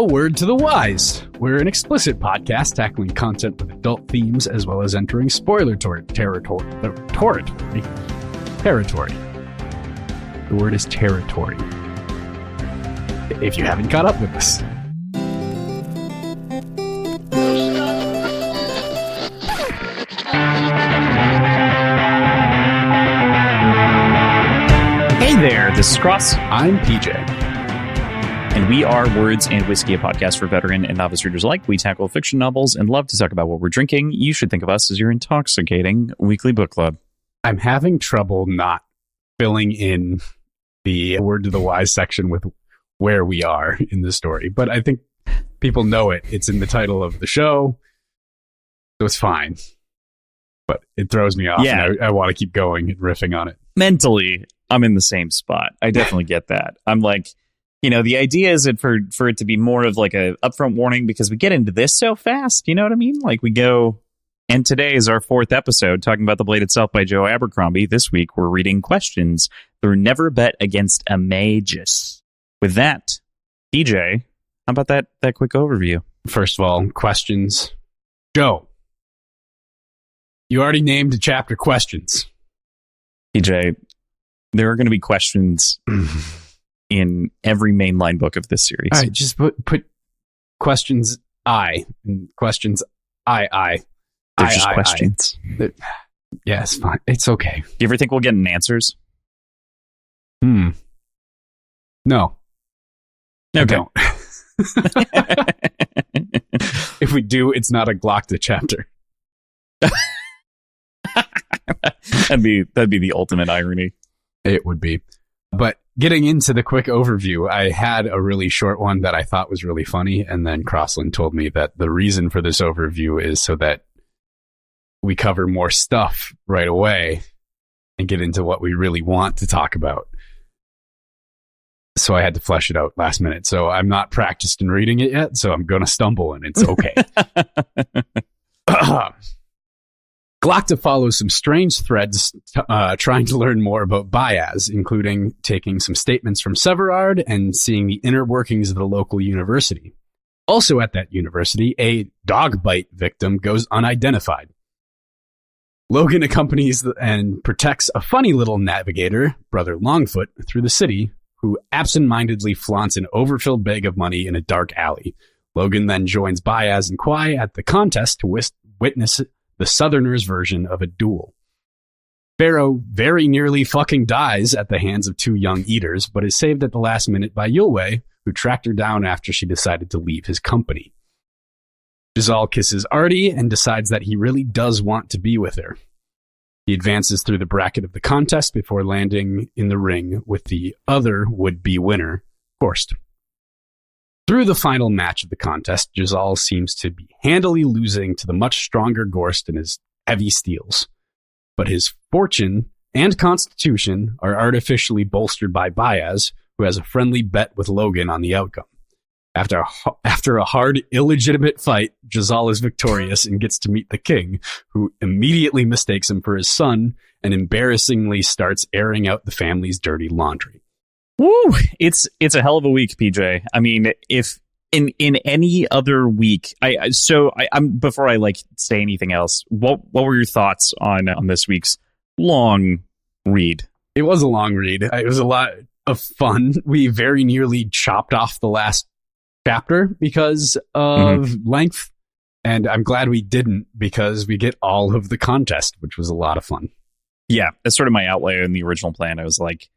A Word to the Wise. We're an explicit podcast tackling content with adult themes as well as entering spoiler territory. The word is territory. If you haven't caught up with us. Hey there, this is Cross. I'm PJ. And we are Words and Whiskey, a podcast for veteran and novice readers alike. We tackle fiction novels and love to talk about what we're drinking. You should think of us as your intoxicating weekly book club. I'm having trouble not filling in the Word to the Wise section with where we are in the story, but I think people know it. It's in the title of the show, so it's fine. But it throws me off, yeah. And I want to keep going and riffing on it. Mentally, I'm in the same spot. I definitely get that. I'm like, the idea is for it to be more of like a upfront warning because we get into this so fast. You know what I mean? Like we go, and today is our 4th episode talking about The Blade Itself by Joe Abercrombie. This week we're reading Questions Through Never Bet Against a Magus. With that, DJ, how about that quick overview? First of all, questions. Joe, you already named a chapter Questions. PJ, there are going to be questions in every mainline book of this series. All right, just put questions I and questions I. They're just questions. Yeah, it's fine. It's okay. Do you ever think we'll get answers? No. Okay. I don't. If we do, it's not a Glockta chapter. That'd be the ultimate irony. It would be. But getting into the quick overview, I had a really short one that I thought was really funny, and then Crossland told me that the reason for this overview is so that we cover more stuff right away and get into what we really want to talk about. So I had to flesh it out last minute. So I'm not practiced in reading it yet, so I'm going to stumble, and it's okay. Glockta follows some strange threads trying to learn more about Baez, including taking some statements from Severard and seeing the inner workings of the local university. Also at that university, a dog bite victim goes unidentified. Logan accompanies and protects a funny little navigator, Brother Longfoot, through the city, who absent-mindedly flaunts an overfilled bag of money in a dark alley. Logan then joins Baez and Quai at the contest to witness the Southerners' version of a duel. Pharaoh very nearly fucking dies at the hands of 2 young eaters, but is saved at the last minute by Yulwei, who tracked her down after she decided to leave his company. Jazal kisses Artie and decides that he really does want to be with her. He advances through the bracket of the contest before landing in the ring with the other would-be winner, Horst. Through the final match of the contest, Jazal seems to be handily losing to the much stronger Gorst and his heavy steels. But his fortune and constitution are artificially bolstered by Baez, who has a friendly bet with Logan on the outcome. After a hard, illegitimate fight, Jazal is victorious and gets to meet the king, who immediately mistakes him for his son and embarrassingly starts airing out the family's dirty laundry. Woo! It's a hell of a week, PJ. I mean, if in any other week, I'm before I say anything else, what were your thoughts on this week's long read? It was a long read. It was a lot of fun. We very nearly chopped off the last chapter because of length, and I'm glad we didn't because we get all of the contest, which was a lot of fun. Yeah, that's sort of my outlay in the original plan. I was like,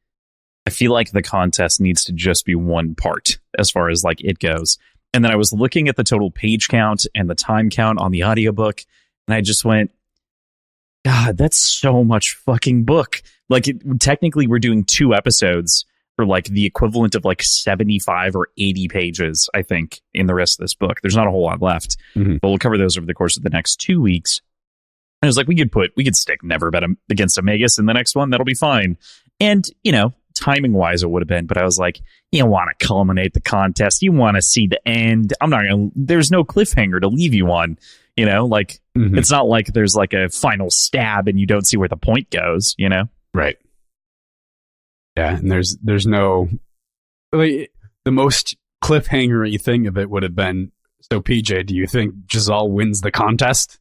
I feel like the contest needs to just be one part as far as it goes. And then I was looking at the total page count and the time count on the audiobook, and I just went, God, that's so much fucking book. Technically we're doing 2 episodes for the equivalent of 75 or 80 pages, I think, in the rest of this book. There's not a whole lot left, but we'll cover those over the course of the next 2 weeks. And I was we could stick Never Bet Against a Magus in the next one. That'll be fine. And, timing wise, it would have been, but I was you want to culminate the contest. You want to see the end. There's no cliffhanger to leave you on, it's not there's a final stab and you don't see where the point goes, Right. Yeah. And there's no, the most cliffhangery thing of it would have been, so PJ, do you think Giselle wins the contest?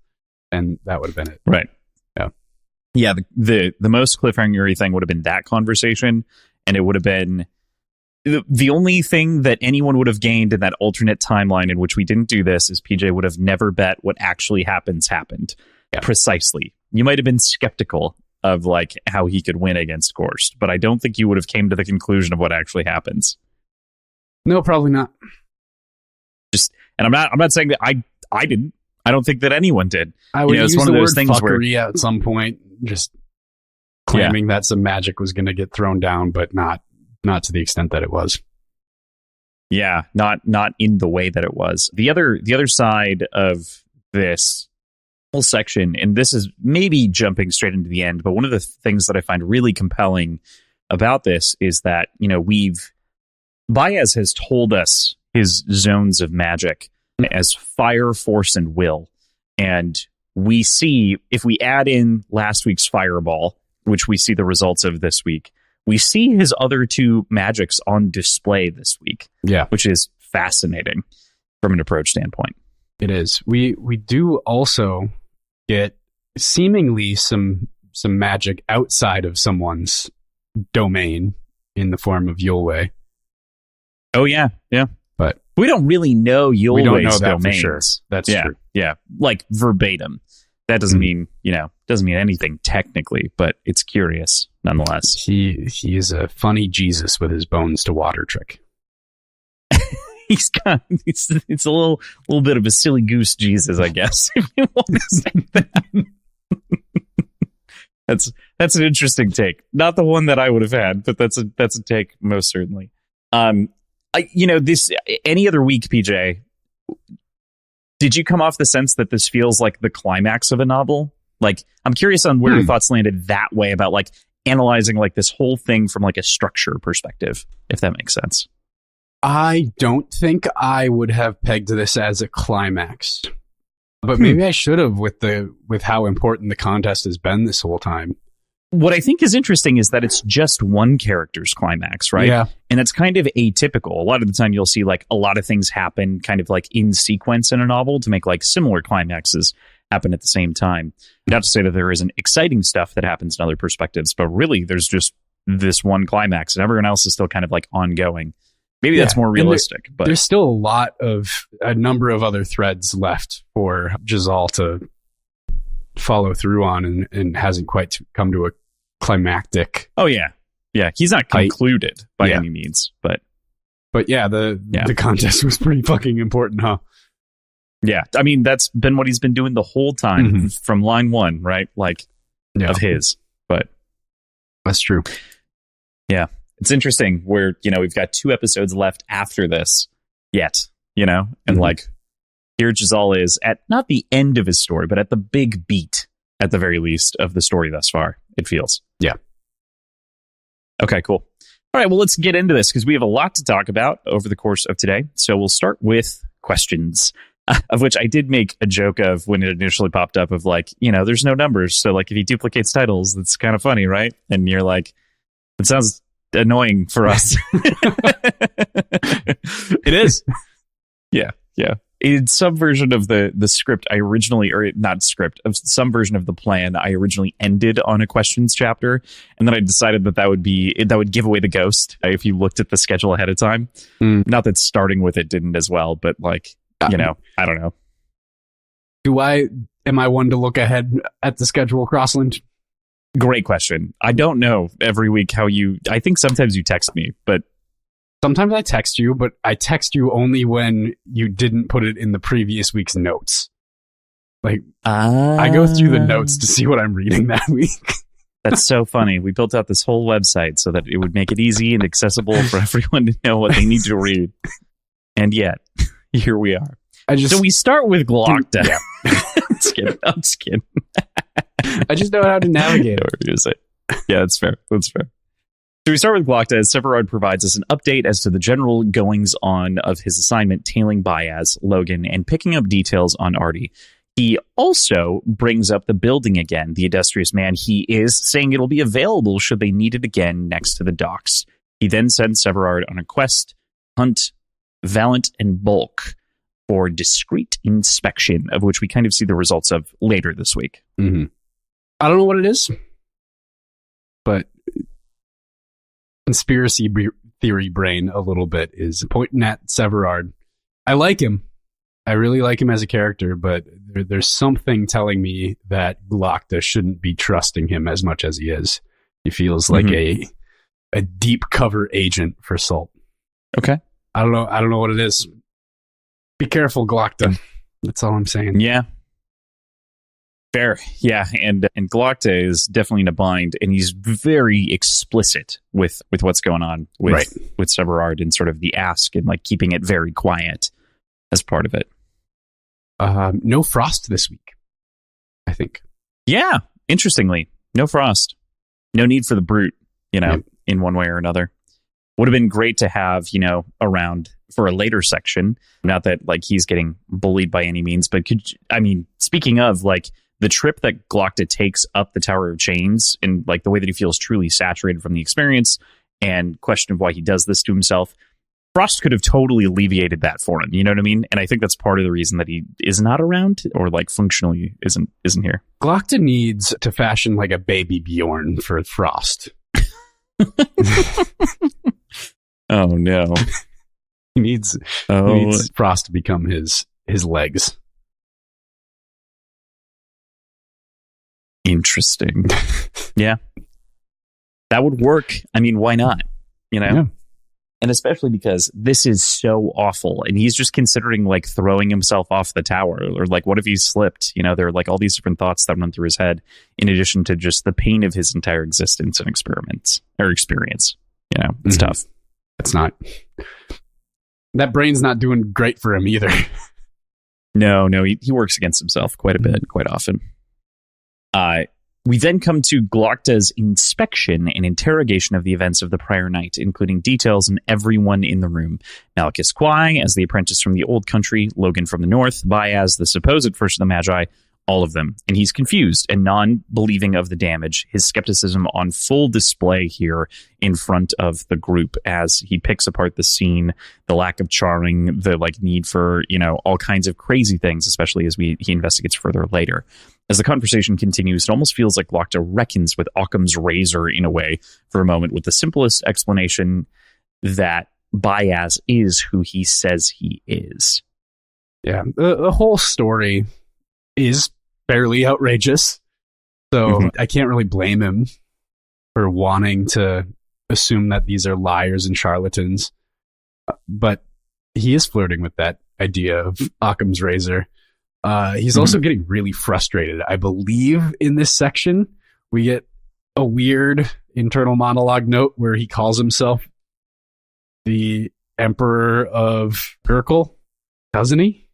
And that would have been it. Right. Yeah. Yeah. The most cliffhangery thing would have been that conversation. And it would have been the only thing that anyone would have gained in that alternate timeline in which we didn't do this is PJ would have never bet what actually happened. Yeah. Precisely. You might have been skeptical of like how he could win against Gorst, but I don't think you would have came to the conclusion of what actually happens. No, probably not. And I'm not saying that I didn't. I don't think that anyone did. I would use it's one the of those word things fuckery at some point, just claiming that some magic was going to get thrown down, but not to the extent that it was. Yeah, not in the way that it was. The other side of this whole section, and this is maybe jumping straight into the end, but one of the things that I find really compelling about this is that, Baez has told us his zones of magic as fire, force, and will. And we see, if we add in last week's fireball, which we see the results of this week, we see his other two magics on display this week. Yeah. Which is fascinating from an approach standpoint. It is. We do also get seemingly some magic outside of someone's domain in the form of Yulwei. Oh, yeah. Yeah. But we don't really know Yulwei's domains. For sure. That's true. Yeah. Like verbatim. That doesn't mean, doesn't mean anything technically, but it's curious nonetheless. He is a funny Jesus with his bones to water trick. It's a little bit of a silly goose Jesus, I guess, if you want to say that. That's an interesting take. Not the one that I would have had, but that's a take most certainly. This any other week, PJ, did you come off the sense that this feels like the climax of a novel? Like, I'm curious on where your thoughts landed that way about like analyzing like this whole thing from like a structure perspective, if that makes sense. I don't think I would have pegged this as a climax, but maybe I should have with how important the contest has been this whole time. What I think is interesting is that it's just one character's climax, right? Yeah. And it's kind of atypical. A lot of the time you'll see like a lot of things happen kind of like in sequence in a novel to make like similar climaxes happen at the same time. Not to say that there isn't exciting stuff that happens in other perspectives, but really there's just this one climax and everyone else is still kind of like ongoing. Maybe that's more realistic. But there's still a number of other threads left for Giselle to follow through on and hasn't quite come to a climactic. Oh yeah. He's not concluded by any means, but yeah, the contest was pretty fucking important, huh? Yeah, I mean that's been what he's been doing the whole time from line one, right? Like of his, but that's true. Yeah, it's interesting where we've got 2 episodes left after this yet, and like here Giselle is at not the end of his story, but at the big beat, at the very least, of the story thus far. It feels. Yeah. Okay, cool. All right, well, let's get into this because we have a lot to talk about over the course of today. So we'll start with questions, of which I did make a joke of when it initially popped up of like, there's no numbers. So like if he duplicates titles, that's kind of funny, right? And you're like, it sounds annoying for us. It is. Yeah. In some version of the script I originally, or not script, of some version of the plan, I originally ended on a questions chapter, and then I decided that would give away the ghost if you looked at the schedule ahead of time. Not that starting with it didn't as well, but like, I don't know. Am I one to look ahead at the schedule, Crossland? Great question. I don't know every week I think sometimes you text me, but sometimes I text you, but I text you only when you didn't put it in the previous week's notes. Like, I go through the notes to see what I'm reading that week. That's so funny. We built out this whole website so that it would make it easy and accessible for everyone to know what they need to read. And yet, here we are. So we start with Glocta. Yeah. I'm just kidding. I just know how to navigate it. Yeah, that's fair. So we start with Glocta as Severard provides us an update as to the general goings-on of his assignment tailing Baez, Logan, and picking up details on Artie. He also brings up the building again, the illustrious man he is, saying it'll be available should they need it again next to the docks. He then sends Severard on a quest, hunt Valent and Bulk for discreet inspection, of which we kind of see the results of later this week. Mm-hmm. I don't know what it is, but conspiracy theory brain a little bit is pointing at Severard. I like him. I really like him as a character, but there's something telling me that Glokta shouldn't be trusting him as much as he is. He feels like a deep cover agent for Salt. Okay. I don't know what it is. Be careful, Glokta. That's all I'm saying. Yeah. Fair. Yeah. And Glokta is definitely in a bind, and he's very explicit with what's going on with Severard and sort of the ask and like keeping it very quiet as part of it. No Frost this week, I think. Yeah. Interestingly, no Frost. No need for the brute, in one way or another. Would have been great to have, around for a later section. Not that like he's getting bullied by any means, but speaking of like the trip that Glokta takes up the Tower of Chains and like the way that he feels truly saturated from the experience and question of why he does this to himself, Frost could have totally alleviated that for him. You know what I mean? And I think that's part of the reason that he is not around or like functionally isn't here. Glokta needs to fashion like a baby Bjorn for Frost. Oh no. He needs Frost to become his legs. Interesting. Yeah. That would work. I mean, why not? Yeah. And especially because this is so awful, and he's just considering like throwing himself off the tower, or like, what if he slipped? There are like all these different thoughts that run through his head, in addition to just the pain of his entire existence and experience. It's tough. It's not. That brain's not doing great for him either. No, he works against himself quite a bit, quite often. We then come to Glokta's inspection and interrogation of the events of the prior night, including details on everyone in the room. Malchus Kwai as the apprentice from the old country, Logan from the north, Baez, the supposed first of the Magi, all of them. And he's confused and non-believing of the damage, his skepticism on full display here in front of the group as he picks apart the scene, the lack of charring, the like need for, all kinds of crazy things, especially as he investigates further later. As the conversation continues, it almost feels like Glokta reckons with Occam's razor in a way for a moment, with the simplest explanation that Baez is who he says he is. Yeah, the whole story is fairly outrageous, so I can't really blame him for wanting to assume that these are liars and charlatans, but he is flirting with that idea of Occam's razor. He's also getting really frustrated. I believe in this section we get a weird internal monologue note where he calls himself the Emperor of Gurkle, doesn't he?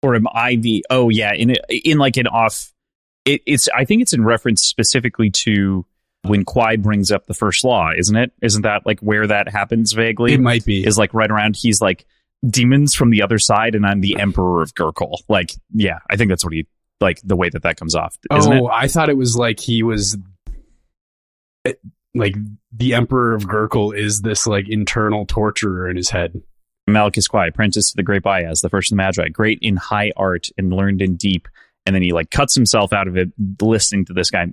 Or am I the? Oh yeah, in like an off. It's I think it's in reference specifically to when Kwai brings up the first law, isn't it? Isn't that like where that happens vaguely? It might be. Is like right around. He's like demons from the other side, and I'm the Emperor of Gurkle. Like, yeah, I think that's what he like the way that comes off. Isn't it? I thought it was like he was like the Emperor of Gurkle is this like internal torturer in his head. Malchus Kwai, apprentice to the great Baez, the first of the Magi, great in high art and learned in deep. And then he like cuts himself out of it, listening to this guy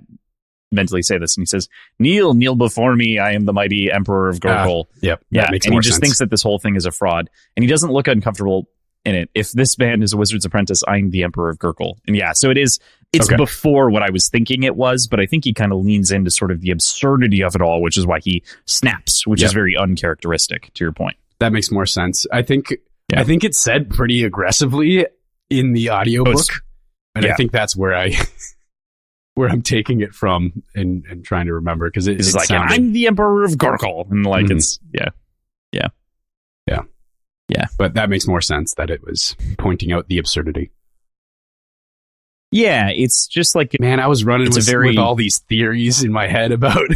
mentally say this, and he says, kneel before me, I am the mighty Emperor of Gurkle. Yep. Yeah. And he just thinks that this whole thing is a fraud, and he doesn't look uncomfortable in it. If this man is a wizard's apprentice, I'm the Emperor of Gurkle. And yeah, so it's before what I was thinking it was, but I think he kind of leans into sort of the absurdity of it all, which is why he snaps, which is very uncharacteristic to your point. That makes more sense. I think it's said pretty aggressively in the audiobook. And I think that's where I'm taking it from and trying to remember, because it's like, sounded... I'm the Emperor of Gurkle, and like it's But that makes more sense that it was pointing out the absurdity. Yeah, it's just like, man, I was running with all these theories in my head about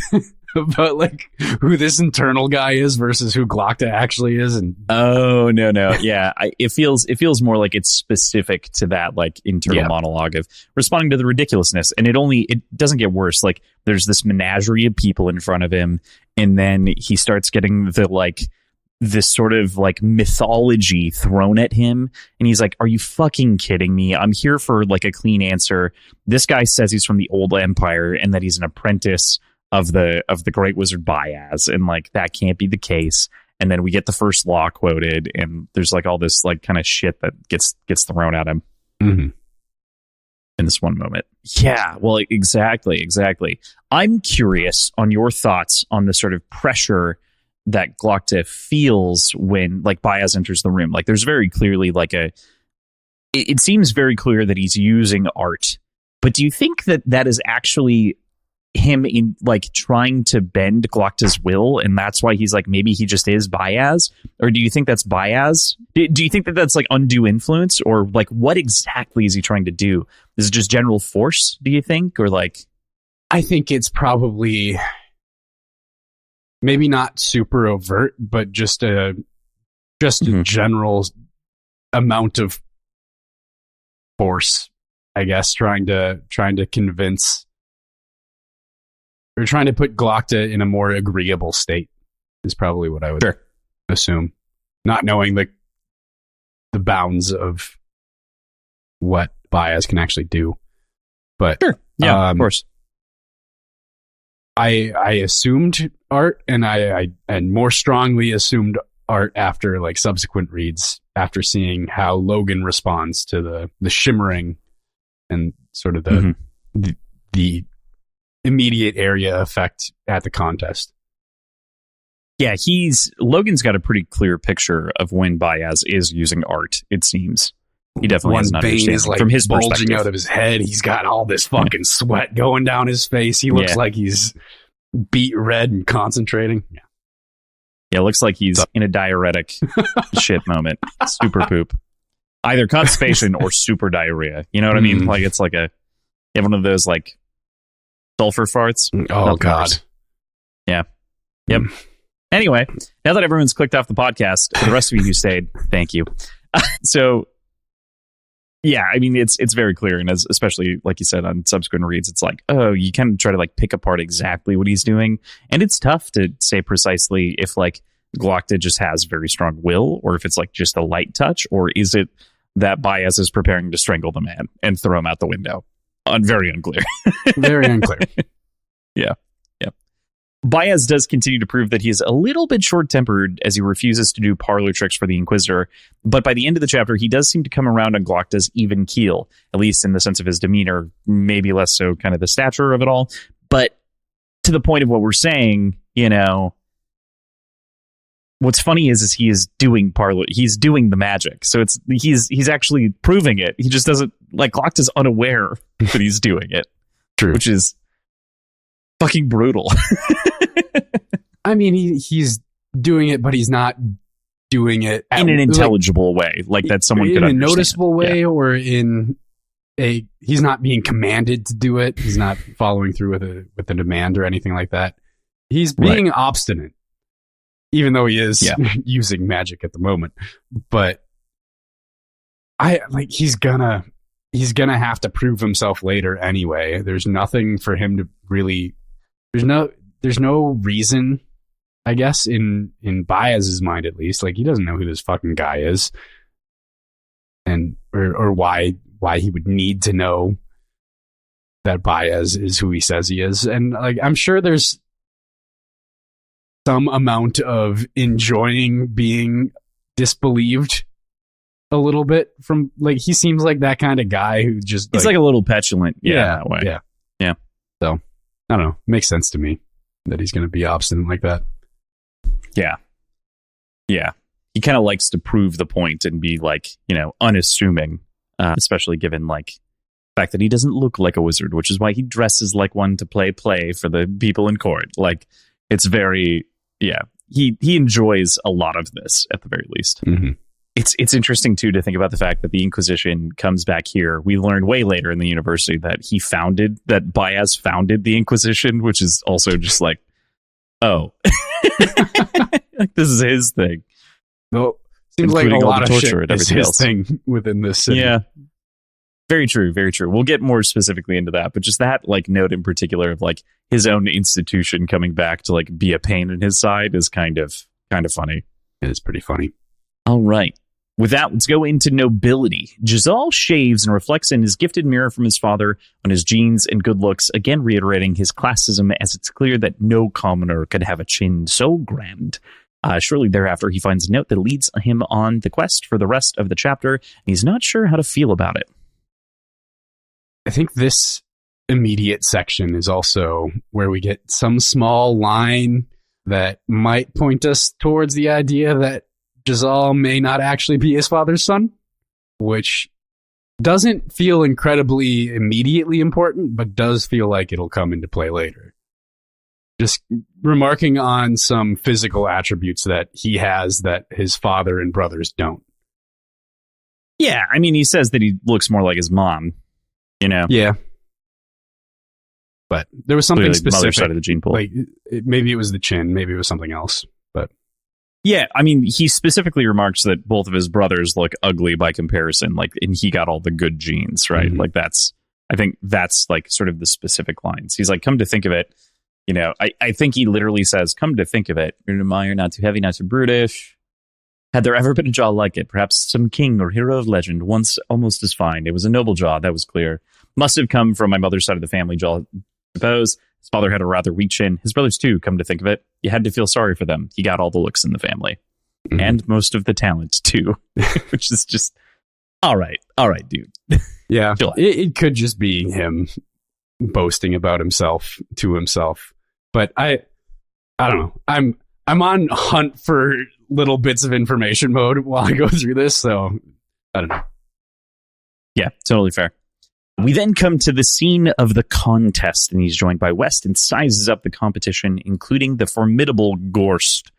about like who this internal guy is versus who Glokta actually is. And no, yeah, it feels more like it's specific to that like internal monologue of responding to the ridiculousness, and it doesn't get worse. Like there's this menagerie of people in front of him, and then he starts getting the like this sort of like mythology thrown at him, and he's like, are you fucking kidding me? I'm here for like a clean answer. This guy says he's from the old empire and that he's an apprentice of the great wizard Baez, and like that can't be the case. And then we get the first law quoted, and there's like all this like kind of shit that gets thrown at him in this one moment. Yeah, well, exactly. I'm curious on your thoughts on the sort of pressure that Glokta feels when like Baez enters the room. Like there's very clearly like it seems very clear that he's using art, but do you think that is actually him in like trying to bend Glokta's will, and that's why he's like, maybe he just is Baez? Or do you think that's Baez? Do you think that that's like undue influence, or like what exactly is he trying to do? Is it just general force, do you think? Or like, I think it's probably maybe not super overt, but just a general amount of force, I guess, trying to convince, or trying to put Glokta in a more agreeable state is probably what I would assume. Not knowing the bounds of what Baez can actually do. But of course. I assumed art, and I more strongly assumed art after like subsequent reads, after seeing how Logan responds to the shimmering and sort of the immediate area effect at the contest. Yeah, Logan's got a pretty clear picture of when Baez is using art, it seems. He definitely has an understanding is like from his bulging perspective out of his head. He's got all this fucking sweat going down his face. He looks like he's beet red and concentrating. Yeah, it looks like he's in a diuretic shit moment. Super poop. Either constipation or super diarrhea. You know what I mean? Like it's like you have one of those like sulfur farts. Oh, God. Yeah. Yep. Anyway, now that everyone's clicked off the podcast, for the rest of you who stayed, thank you. So, yeah, I mean, it's very clear, and especially, like you said, on subsequent reads, it's like, oh, you kind of try to, like, pick apart exactly what he's doing, and it's tough to say precisely if, like, Glokta just has very strong will, or if it's, like, just a light touch, or is it that Baez is preparing to strangle the man and throw him out the window? Very unclear. Very unclear. Yeah. Baez does continue to prove that he is a little bit short-tempered as he refuses to do parlor tricks for the Inquisitor, but by the end of the chapter, he does seem to come around on Glokta's even keel, at least in the sense of his demeanor, maybe less so kind of the stature of it all. But to the point of what we're saying, you know, what's funny is he is doing parlor, he's doing the magic, so he's actually proving it. He just doesn't, like, Glokta's unaware that he's doing it. True. Which is fucking brutal. I mean, he's doing it, but he's not doing it in an intelligible way, like that someone could understand. In a noticeable way, or in he's not being commanded to do it. He's not following through with a demand or anything like that. He's being obstinate, even though he is using magic at the moment. But he's gonna have to prove himself later anyway. There's nothing for him to really. There's no reason, I guess, in Baez's mind at least. Like, he doesn't know who this fucking guy is, and or why he would need to know that Baez is who he says he is. And like, I'm sure there's some amount of enjoying being disbelieved a little bit from, like, he seems like that kind of guy who just he's like a little petulant. That way. Yeah. So I don't know. Makes sense to me that he's going to be obstinate like that. Yeah. He kind of likes to prove the point and be like, you know, unassuming, especially given like the fact that he doesn't look like a wizard, which is why he dresses like one to play for the people in court. Like, it's very, he enjoys a lot of this at the very least. Mm-hmm. It's interesting too to think about the fact that the Inquisition comes back here. We learned way later in the university that Baez founded the Inquisition, which is also just like, oh, like this is his thing. No, seems like a lot of torture shit and is everything his else. thing within this city. Yeah, very true, very true. We'll get more specifically into that, but just that like note in particular of like his own institution coming back to like be a pain in his side is kind of funny. It's pretty funny. All right. With that, let's go into nobility. Giselle shaves and reflects in his gifted mirror from his father on his genes and good looks, again reiterating his classism, as it's clear that no commoner could have a chin so grand. Shortly thereafter, he finds a note that leads him on the quest for the rest of the chapter, and he's not sure how to feel about it. I think this immediate section is also where we get some small line that might point us towards the idea that Giselle may not actually be his father's son, which doesn't feel incredibly immediately important, but does feel like it'll come into play later. Just remarking on some physical attributes that he has that his father and brothers don't. Yeah, I mean, he says that he looks more like his mom, you know? Yeah. But there was something specific. Mother side of the gene pool. Like, maybe it was the chin, maybe it was something else, but... Yeah, I mean, he specifically remarks that both of his brothers look ugly by comparison, like, and he got all the good genes, right? Mm-hmm. Like, I think that's like sort of the specific lines. He's like, come to think of it, you know, I think he literally says, come to think of it, you're an admirer, not too heavy, not too brutish. Had there ever been a jaw like it? Perhaps some king or hero of legend, once almost as fine. It was a noble jaw, that was clear. Must have come from my mother's side of the family jaw, I suppose. His father had a rather weak chin. His brothers, too, come to think of it. You had to feel sorry for them. He got all the looks in the family. Mm-hmm. And most of the talent, too. Which is just, all right, dude. Yeah, it could just be him boasting about himself to himself. But I don't know. I'm on hunt for little bits of information mode while I go through this, so I don't know. Yeah, totally fair. We then come to the scene of the contest, and he's joined by West and sizes up the competition, including the formidable Gorst.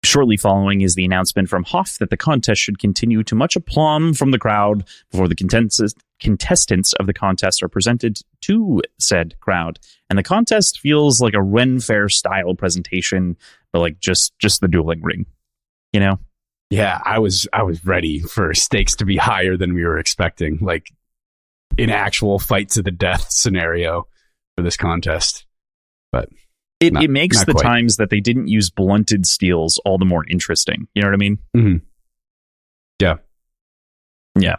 Shortly following is the announcement from Hoff that the contest should continue, to much aplomb from the crowd before the contestants of the contest are presented to said crowd. And the contest feels like a Ren Fair style presentation, but like just the dueling ring, you know? Yeah, I was ready for stakes to be higher than we were expecting, like an actual fight to the death scenario for this contest. But it makes the quite. Times that they didn't use blunted steels all the more interesting. You know what I mean? Mm-hmm. Yeah. Yeah.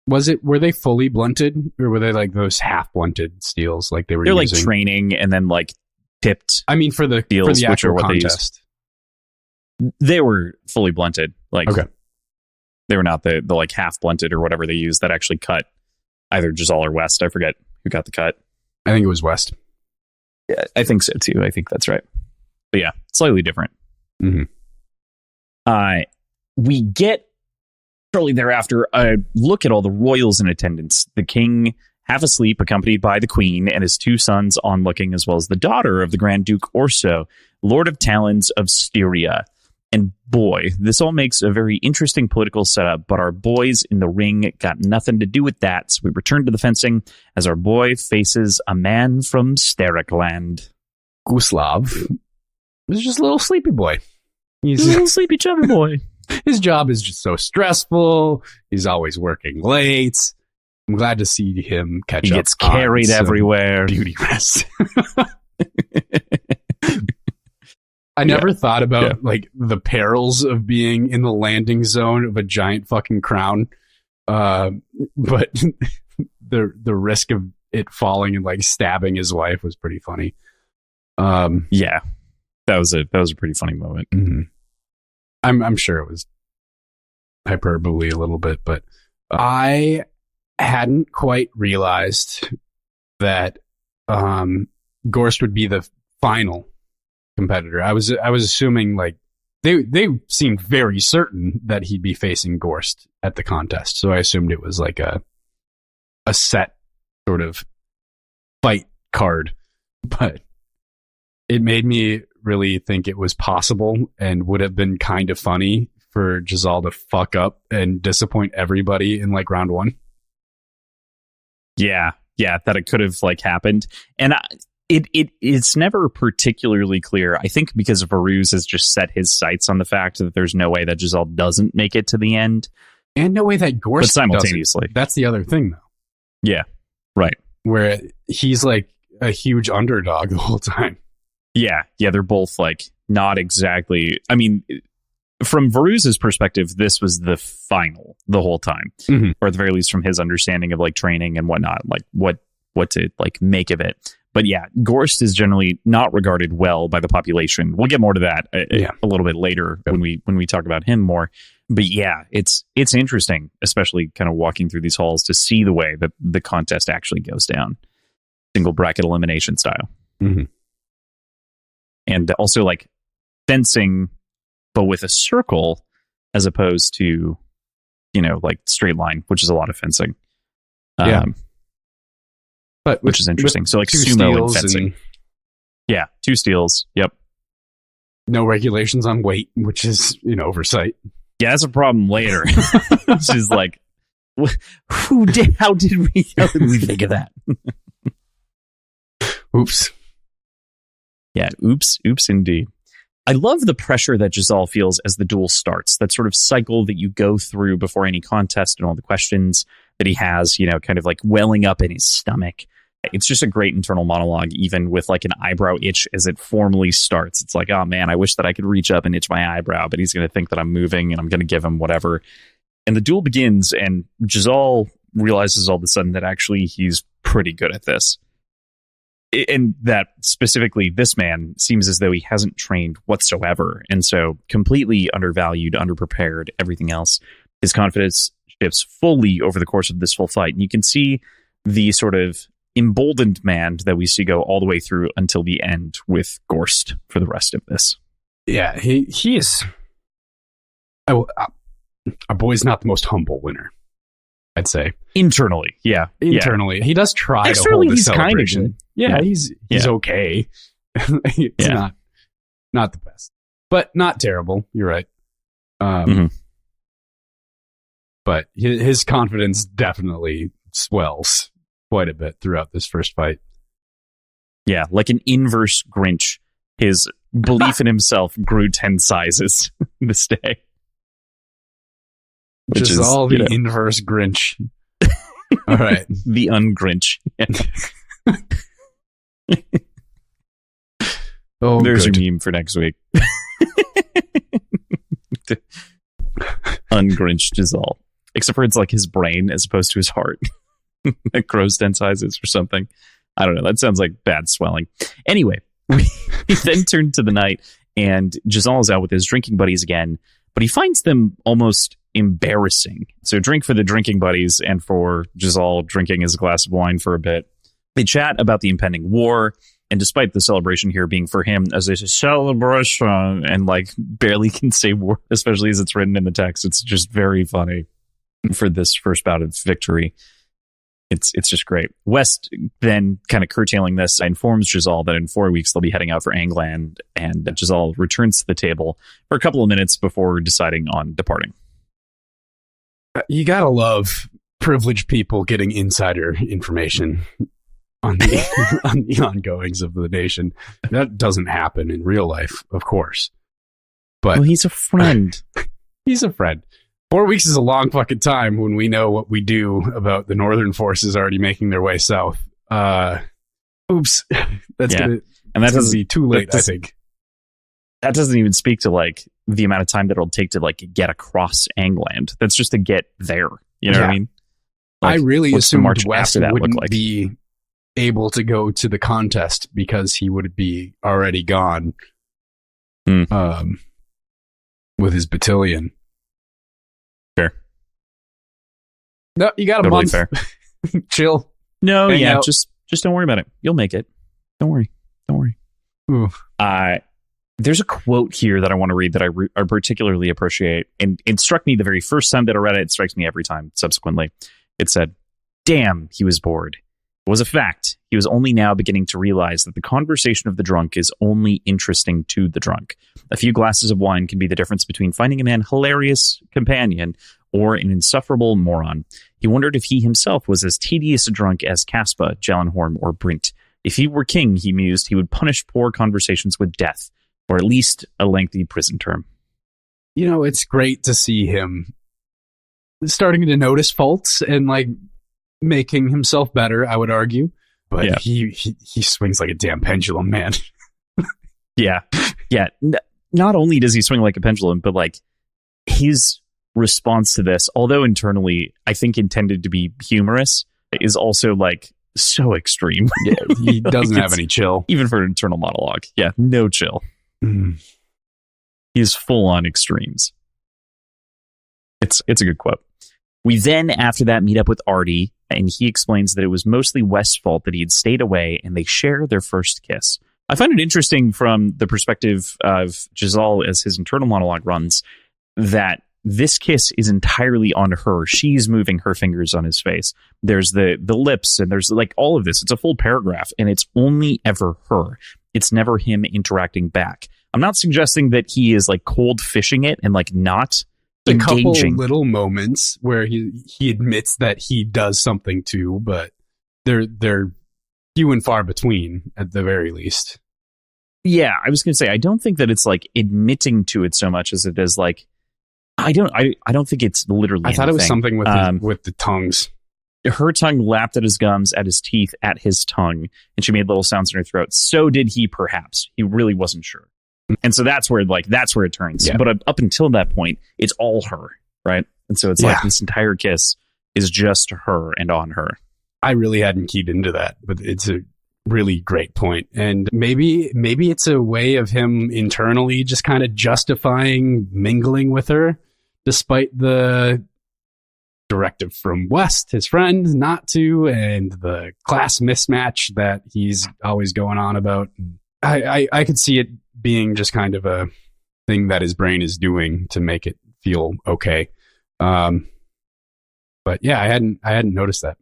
Were they fully blunted, or were they like those half blunted steels like they were They're using? Like training and then like tipped. I mean, for the actual contest. They were fully blunted. Like, okay. They were not the like half blunted or whatever they used that actually cut either Giselle or West. I forget who got the cut. I think it was West. Yeah, I think so too. I think that's right. But yeah, slightly different. Mm-hmm. We get shortly thereafter a look at all the royals in attendance. The king half asleep, accompanied by the queen and his two sons onlooking, as well as the daughter of the Grand Duke Orso, Lord of Talons of Styria. And boy, this all makes a very interesting political setup, but our boys in the ring got nothing to do with that. So we return to the fencing as our boy faces a man from Sterikland. Guslav. He's just a little sleepy boy. He's a little sleepy chubby boy. His job is just so stressful. He's always working late. I'm glad to see him catch up. He gets carried everywhere. Beauty rest. I never thought about like the perils of being in the landing zone of a giant fucking crown. But the risk of it falling and like stabbing his wife was pretty funny. Yeah. That was a pretty funny moment. Mm-hmm. I'm sure it was hyperbole a little bit, but I hadn't quite realized that Gorst would be the final competitor. I was assuming like they seemed very certain that he'd be facing Gorst at the contest, so I assumed it was like a set sort of fight card, but it made me really think it was possible and would have been kind of funny for Giselle to fuck up and disappoint everybody in like round one. Yeah, that it could have like happened, and it's never particularly clear. I think because Varuz has just set his sights on the fact that there's no way that Giselle doesn't make it to the end, and no way that Gorst but simultaneously. That's the other thing, though. Yeah, right. Where he's like a huge underdog the whole time. Yeah, they're both like not exactly. I mean, from Varuz's perspective, this was the final the whole time, or at the very least from his understanding of like training and whatnot, like what to like make of it. But yeah, Gorst is generally not regarded well by the population. We'll get more to that a little bit later when we talk about him more. But yeah, it's interesting, especially kind of walking through these halls to see the way that the contest actually goes down, single bracket elimination style, and also like fencing, but with a circle as opposed to, you know, like straight line, which is a lot of fencing. But which is interesting. So like sumo and fencing. Yeah, 2 steals. Yep. No regulations on weight, which is an oversight. Yeah, that's a problem later. She's like, how did we think of that? Oops. Yeah, oops indeed. I love the pressure that Giselle feels as the duel starts. That sort of cycle that you go through before any contest and all the questions that he has, you know, kind of like welling up in his stomach. It's just a great internal monologue, even with like an eyebrow itch as it formally starts. It's like, oh man, I wish that I could reach up and itch my eyebrow, but he's going to think that I'm moving and I'm going to give him whatever. And the duel begins, and Giselle realizes all of a sudden that actually he's pretty good at this. And that specifically this man seems as though he hasn't trained whatsoever. And so completely undervalued, underprepared, everything else. His confidence shifts fully over the course of this full fight. And you can see the sort of emboldened man that we see go all the way through until the end with Gorst for the rest of this. Yeah, he is. Our boy's not the most humble winner, I'd say. Internally, yeah. He does try externally, to hold the he's celebration. Kind of yeah, he's okay. It's not the best, but not terrible. You're right. But his confidence definitely swells quite a bit throughout this first fight. Yeah, like an inverse Grinch. His belief in himself grew 10 sizes this day. Which is all the inverse Grinch. All right. The ungrinch. Oh, there's your meme for next week. Ungrinched is all. Except for it's like his brain as opposed to his heart. That grows 10 sizes or something. I don't know. That sounds like bad swelling. Anyway, we then turn to the night, and Giselle is out with his drinking buddies again, but he finds them almost embarrassing. So drink for the drinking buddies, and for Giselle drinking his glass of wine for a bit. They chat about the impending war, and despite the celebration here being for him as a celebration, and like barely can say war, especially as it's written in the text, it's just very funny for this first bout of victory. It's just great. West then kind of curtailing this informs Giselle that in 4 weeks they'll be heading out for Angland, and Giselle returns to the table for a couple of minutes before deciding on departing. You gotta love privileged people getting insider information on the on the ongoings of the nation. That doesn't happen in real life, of course. But well, he's a friend. He's a friend. 4 weeks is a long fucking time when we know what we do about the northern forces already making their way south. Oops. That's gonna be too late, I think. That doesn't even speak to like the amount of time that it'll take to like get across Angland. That's just to get there. You know what I mean? Like, I really assumed West wouldn't like? be able to go to the contest because he would be already gone with his battalion. Fair. No, you got a month. Fair. Chill. No, yeah, just don't worry about it. You'll make it. Don't worry. Ooh. There's a quote here that I want to read that I particularly appreciate, and it struck me the very first time that I read it. It strikes me every time subsequently. It said, "Damn, he was bored. It was a fact. He was only now beginning to realize that the conversation of the drunk is only interesting to the drunk. A few glasses of wine can be the difference between finding a man hilarious companion or an insufferable moron. He wondered if he himself was as tedious a drunk as Caspa, Jallenhorn, or Brint. If he were king, he mused, he would punish poor conversations with death, or at least a lengthy prison term." You know, it's great to see him starting to notice faults and like making himself better, I would argue. But he swings like a damn pendulum, man. Yeah. Yeah. Not only does he swing like a pendulum, but like his response to this, although internally I think intended to be humorous, is also like so extreme. Yeah, he doesn't like have any chill. Even for an internal monologue. Yeah, no chill. Mm. He's full on extremes. It's a good quote. We then, after that, meet up with Artie, and he explains that it was mostly West's fault that he had stayed away, and they share their first kiss. I find it interesting from the perspective of Giselle as his internal monologue runs that this kiss is entirely on her. She's moving her fingers on his face. There's the lips, and there's like all of this. It's a full paragraph, and it's only ever her. It's never him interacting back. I'm not suggesting that he is like cold fishing it and like not a engaging. couple little moments where he admits that he does something too, but they're few and far between at the very least. Yeah, I was going to say I don't think that it's like admitting to it so much as it is like I don't think it's literally. I thought it was something with the tongues. Her tongue lapped at his gums, at his teeth, at his tongue, and she made little sounds in her throat. So did he, perhaps. He really wasn't sure. And so that's where it turns. Yeah. But up until that point, it's all her, right? And so it's like this entire kiss is just her and on her. I really hadn't keyed into that, but it's a really great point. And maybe it's a way of him internally just kind of justifying mingling with her, despite the directive from West, his friend, not to, and the class mismatch that he's always going on about. I could see it being just kind of a thing that his brain is doing to make it feel okay. But yeah, I hadn't noticed that.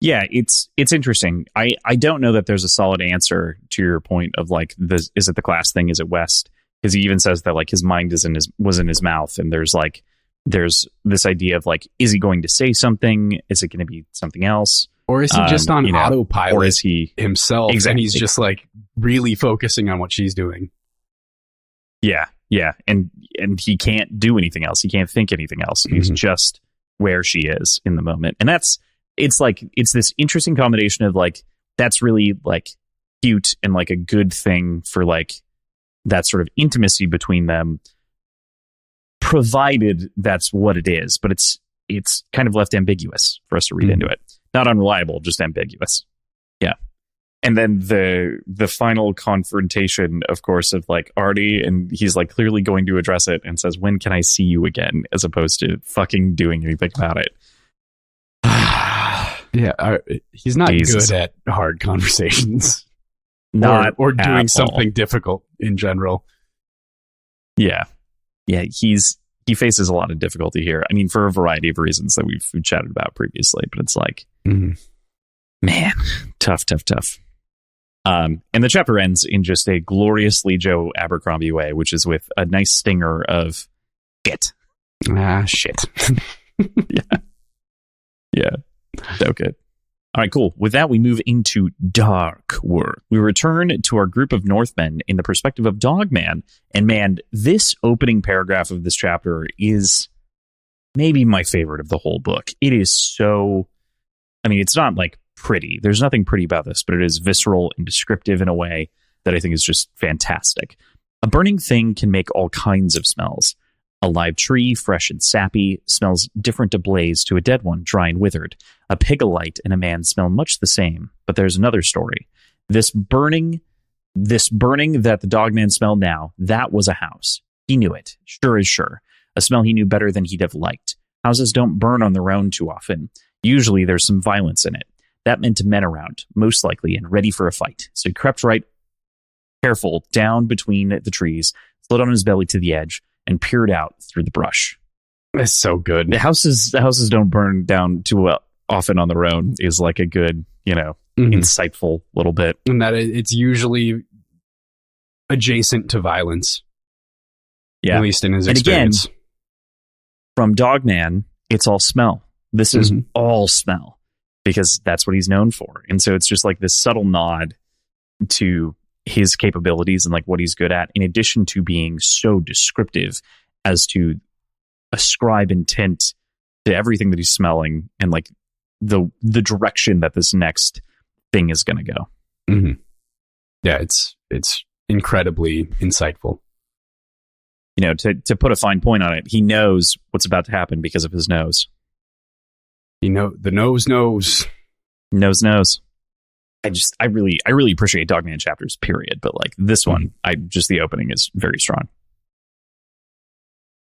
Yeah, it's interesting. I don't know that there's a solid answer to your point of like this. Is it the class thing? Is it West? Because he even says that like his mind was in his mouth, and there's this idea of like, is he going to say something? Is it going to be something else? Or is he just on autopilot? Or is he himself? Exactly. And he's just like really focusing on what she's doing. Yeah, and he can't do anything else. He can't think anything else. He's just where she is in the moment, and it's this interesting combination of like that's really like cute and like a good thing for like that sort of intimacy between them, provided that's what it is. But it's kind of left ambiguous for us to read into it. Not unreliable, just ambiguous. Yeah. And then the final confrontation, of course, of like Artie, and he's like clearly going to address it and says, "When can I see you again?" as opposed to fucking doing anything about it. Yeah, he's not good at hard conversations. Not or doing something difficult in general. Yeah. He faces a lot of difficulty here. I mean, for a variety of reasons that we've chatted about previously, but it's like, man, tough. And the chapter ends in just a gloriously Joe Abercrombie way, which is with a nice stinger of shit. Shit. Yeah. So good. All right, cool. With that, we move into dark work. We return to our group of Northmen in the perspective of Dogman. And man, this opening paragraph of this chapter is maybe my favorite of the whole book. It is so, I mean, it's not like pretty. There's nothing pretty about this, but it is visceral and descriptive in a way that I think is just fantastic. A burning thing can make all kinds of smells. A live tree, fresh and sappy, smells different ablaze to a dead one, dry and withered. A pig alight and a man smell much the same. But there's another story. This burning that the Dogman smelled now, that was a house. He knew it, sure as sure. A smell he knew better than he'd have liked. Houses don't burn on their own too often. Usually there's some violence in it. That meant men around, most likely, and ready for a fight. So he crept right, careful, down between the trees, slid on his belly to the edge, and peered out through the brush. It's so good. The houses don't burn down too often on their own is like a good, insightful little bit. And that it's usually adjacent to violence. Yeah. At least in his experience. And again, from Dogman, it's all smell. This is all smell because that's what he's known for. And so it's just like this subtle nod to his capabilities and like what he's good at, in addition to being so descriptive as to ascribe intent to everything that he's smelling and like the direction that this next thing is going to go. Yeah, it's incredibly insightful. You know, to put a fine point on it, he knows what's about to happen because of his nose. The nose knows. Nose. I really appreciate Dogman chapters, period. But like this one, the opening is very strong.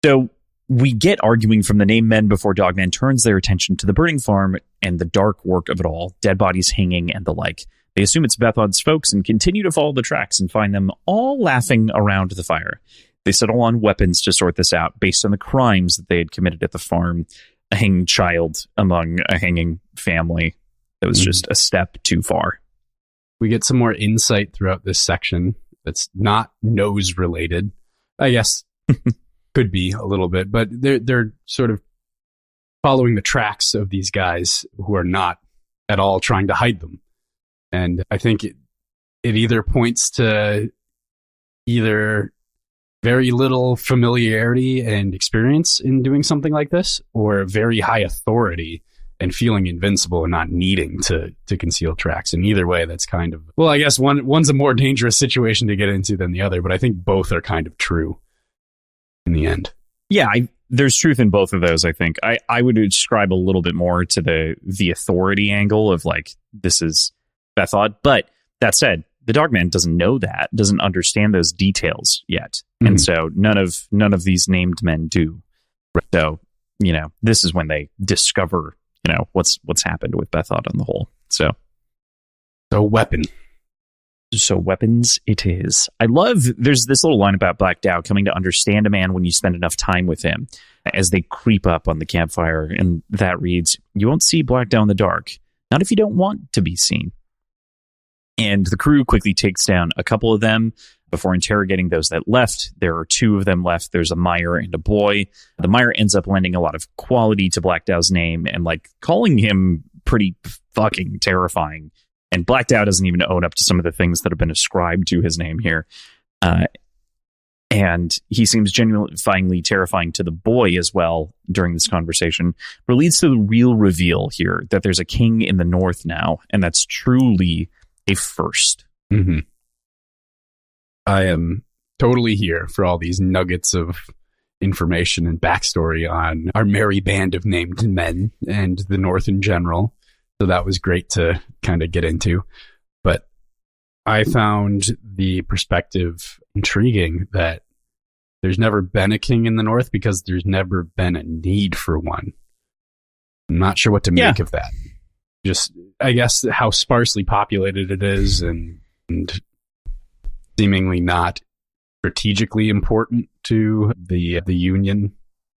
So we get arguing from the named men before Dogman turns their attention to the burning farm and the dark work of it all, dead bodies hanging and the like. They assume it's Bethod's folks and continue to follow the tracks and find them all laughing around the fire. They settle on weapons to sort this out based on the crimes that they had committed at the farm. A hanging child among a hanging family. That was just a step too far. We get some more insight throughout this section that's not nose related. I guess could be a little bit, but they're sort of following the tracks of these guys who are not at all trying to hide them. And I think it either points to either very little familiarity and experience in doing something like this, or very high authority and feeling invincible and not needing to conceal tracks. And either way, that's kind of, well, I guess one's a more dangerous situation to get into than the other, but I think both are kind of true in the end. Yeah, there's truth in both of those, I think. I would describe a little bit more to the authority angle of like, this is Bethod. But that said, the Dogman doesn't know that, doesn't understand those details yet. And so none of these named men do. So, you know, this is when they discover, you know, what's happened with Bethod on the whole. So weapons it is. I love, there's this little line about Black Dow coming to understand a man when you spend enough time with him, as they creep up on the campfire. And that reads, you won't see Black Dow in the dark, not if you don't want to be seen. And the crew quickly takes down a couple of them before interrogating those that left. There are two of them left. There's a Meyer and a boy. The Meyer ends up lending a lot of quality to Black Dow's name and like calling him pretty fucking terrifying. And Black Dow doesn't even own up to some of the things that have been ascribed to his name here. And he seems genuinely terrifying to the boy as well during this conversation, but leads to the real reveal here that there's a king in the north now, and that's truly a first. Mm-hmm. I am totally here for all these nuggets of information and backstory on our merry band of named men and the North in general. So that was great to kind of get into. But I found the perspective intriguing that there's never been a king in the North because there's never been a need for one. I'm not sure what to make of that. Just, I guess, how sparsely populated it is and seemingly not strategically important to the Union.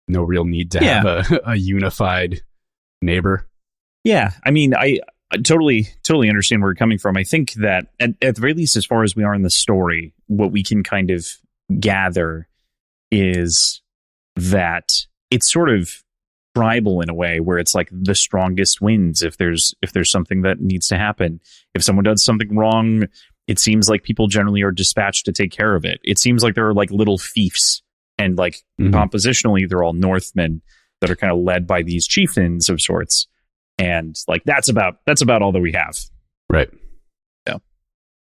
No real need to have a unified neighbor. Yeah, I mean, I totally understand where you're coming from. I think that at the very least, as far as we are in the story, what we can kind of gather is that it's sort of tribal in a way, where it's like the strongest wins if there's something that needs to happen. If someone does something wrong, it seems like people generally are dispatched to take care of it. It seems like there are like little fiefs, and like compositionally, they're all Northmen that are kind of led by these chieftains of sorts. And like that's about all that we have. Right. So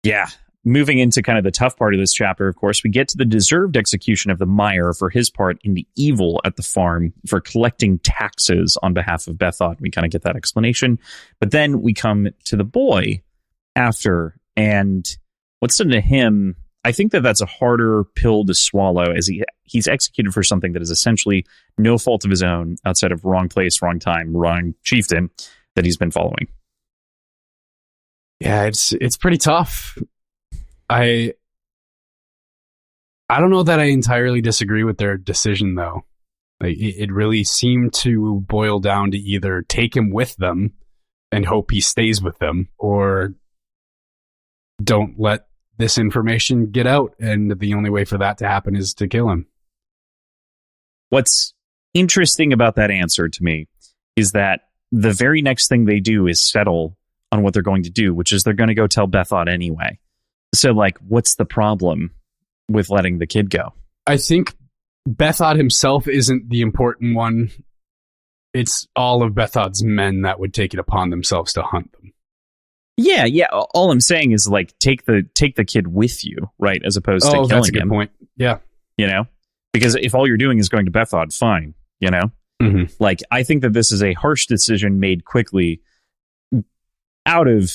yeah. Moving into kind of the tough part of this chapter, of course, we get to the deserved execution of the Meyer for his part in the evil at the farm for collecting taxes on behalf of Bethod. We kind of get that explanation. But then we come to the boy after, and what's done to him, I think that's a harder pill to swallow, as he's executed for something that is essentially no fault of his own outside of wrong place, wrong time, wrong chieftain that he's been following. Yeah, it's pretty tough. I don't know that I entirely disagree with their decision, though. Like, it really seemed to boil down to either take him with them and hope he stays with them, or don't let this information get out, and the only way for that to happen is to kill him. What's interesting about that answer to me is that the very next thing they do is settle on what they're going to do, which is they're going to go tell Bethod anyway. So, like, what's the problem with letting the kid go? I think Bethod himself isn't the important one. It's all of Bethod's men that would take it upon themselves to hunt them. Yeah. All I'm saying is like take the kid with you, right? As opposed to killing him. That's a good point. Yeah. You know? Because if all you're doing is going to Bethod, fine, you know? Mm-hmm. Like, I think that this is a harsh decision made quickly out of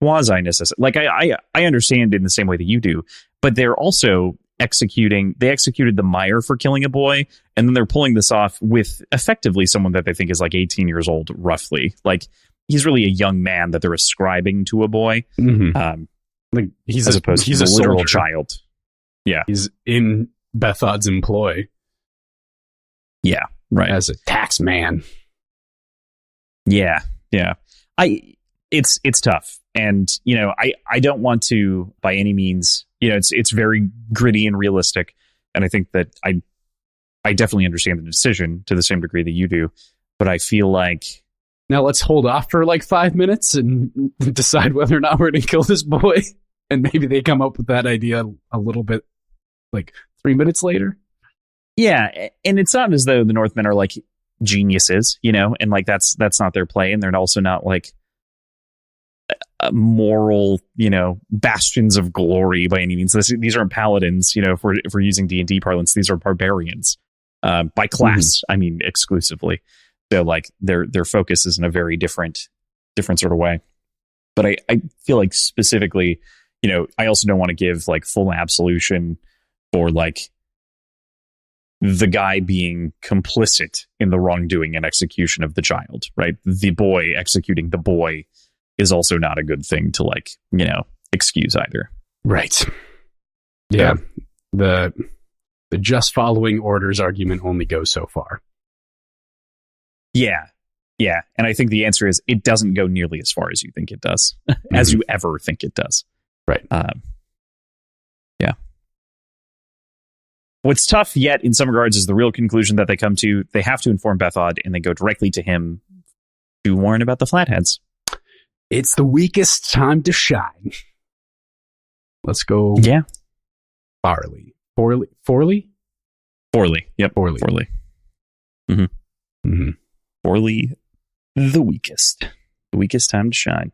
quasi necessity. Like, I understand in the same way that you do, but they're also executed the Meyer for killing a boy, and then they're pulling this off with effectively someone that they think is like 18 years old, roughly. Like, he's really a young man that they're ascribing to a boy. Mm-hmm. Like he's a literal soldier. Child. Yeah. He's in Bethod's employ. Yeah. Right. As a tax man. Yeah. It's tough. And, you know, I don't want to by any means, you know, it's very gritty and realistic. And I think that I definitely understand the decision to the same degree that you do. But I feel like, now let's hold off for like 5 minutes and decide whether or not we're going to kill this boy. And maybe they come up with that idea a little bit like 3 minutes later. Yeah. And it's not as though the Northmen are like geniuses, you know, and like that's not their play. And they're also not like moral, you know, bastions of glory by any means. These aren't paladins, you know, if we're using D&D parlance, these are barbarians by class. I mean, exclusively. So like their focus is in a very different sort of way. But I feel like specifically, you know, I also don't want to give like full absolution for like the guy being complicit in the wrongdoing and execution of the child, right? The boy executing the boy is also not a good thing to like, you know, excuse either. Right. Yeah. The just following orders argument only goes so far. Yeah. And I think the answer is it doesn't go nearly as far as you think it does, as you ever think it does. Right. Yeah. What's tough yet in some regards is the real conclusion that they come to. They have to inform Bethod and they go directly to him to warn about the Flatheads. It's the weakest time to shine. Let's go. Yeah. Forley. Yep. Forley. Forley, the weakest time to shine.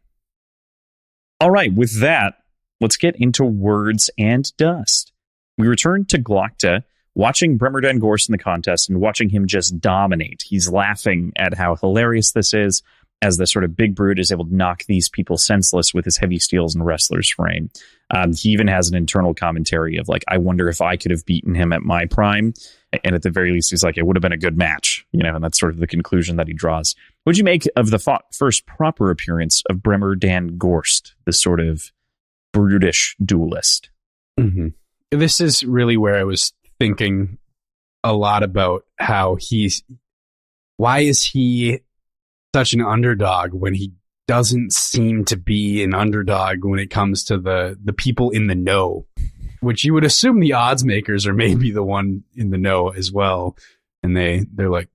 All right, with that, let's get into words and dust. We return to Glokta, watching Bremer Den Gorst in the contest and watching him just dominate. He's laughing at how hilarious this is, as the sort of big brute is able to knock these people senseless with his heavy steels and wrestler's frame. He even has an internal commentary of like, I wonder if I could have beaten him at my prime. And at the very least, he's like, it would have been a good match, you know, and that's sort of the conclusion that he draws. What'd you make of the first proper appearance of Bremer Dan Gorst, this sort of brutish duelist? Mm-hmm. This is really where I was thinking a lot about how why is he such an underdog when he doesn't seem to be an underdog when it comes to the people in the know, which you would assume the odds makers are maybe the one in the know as well. And they're like,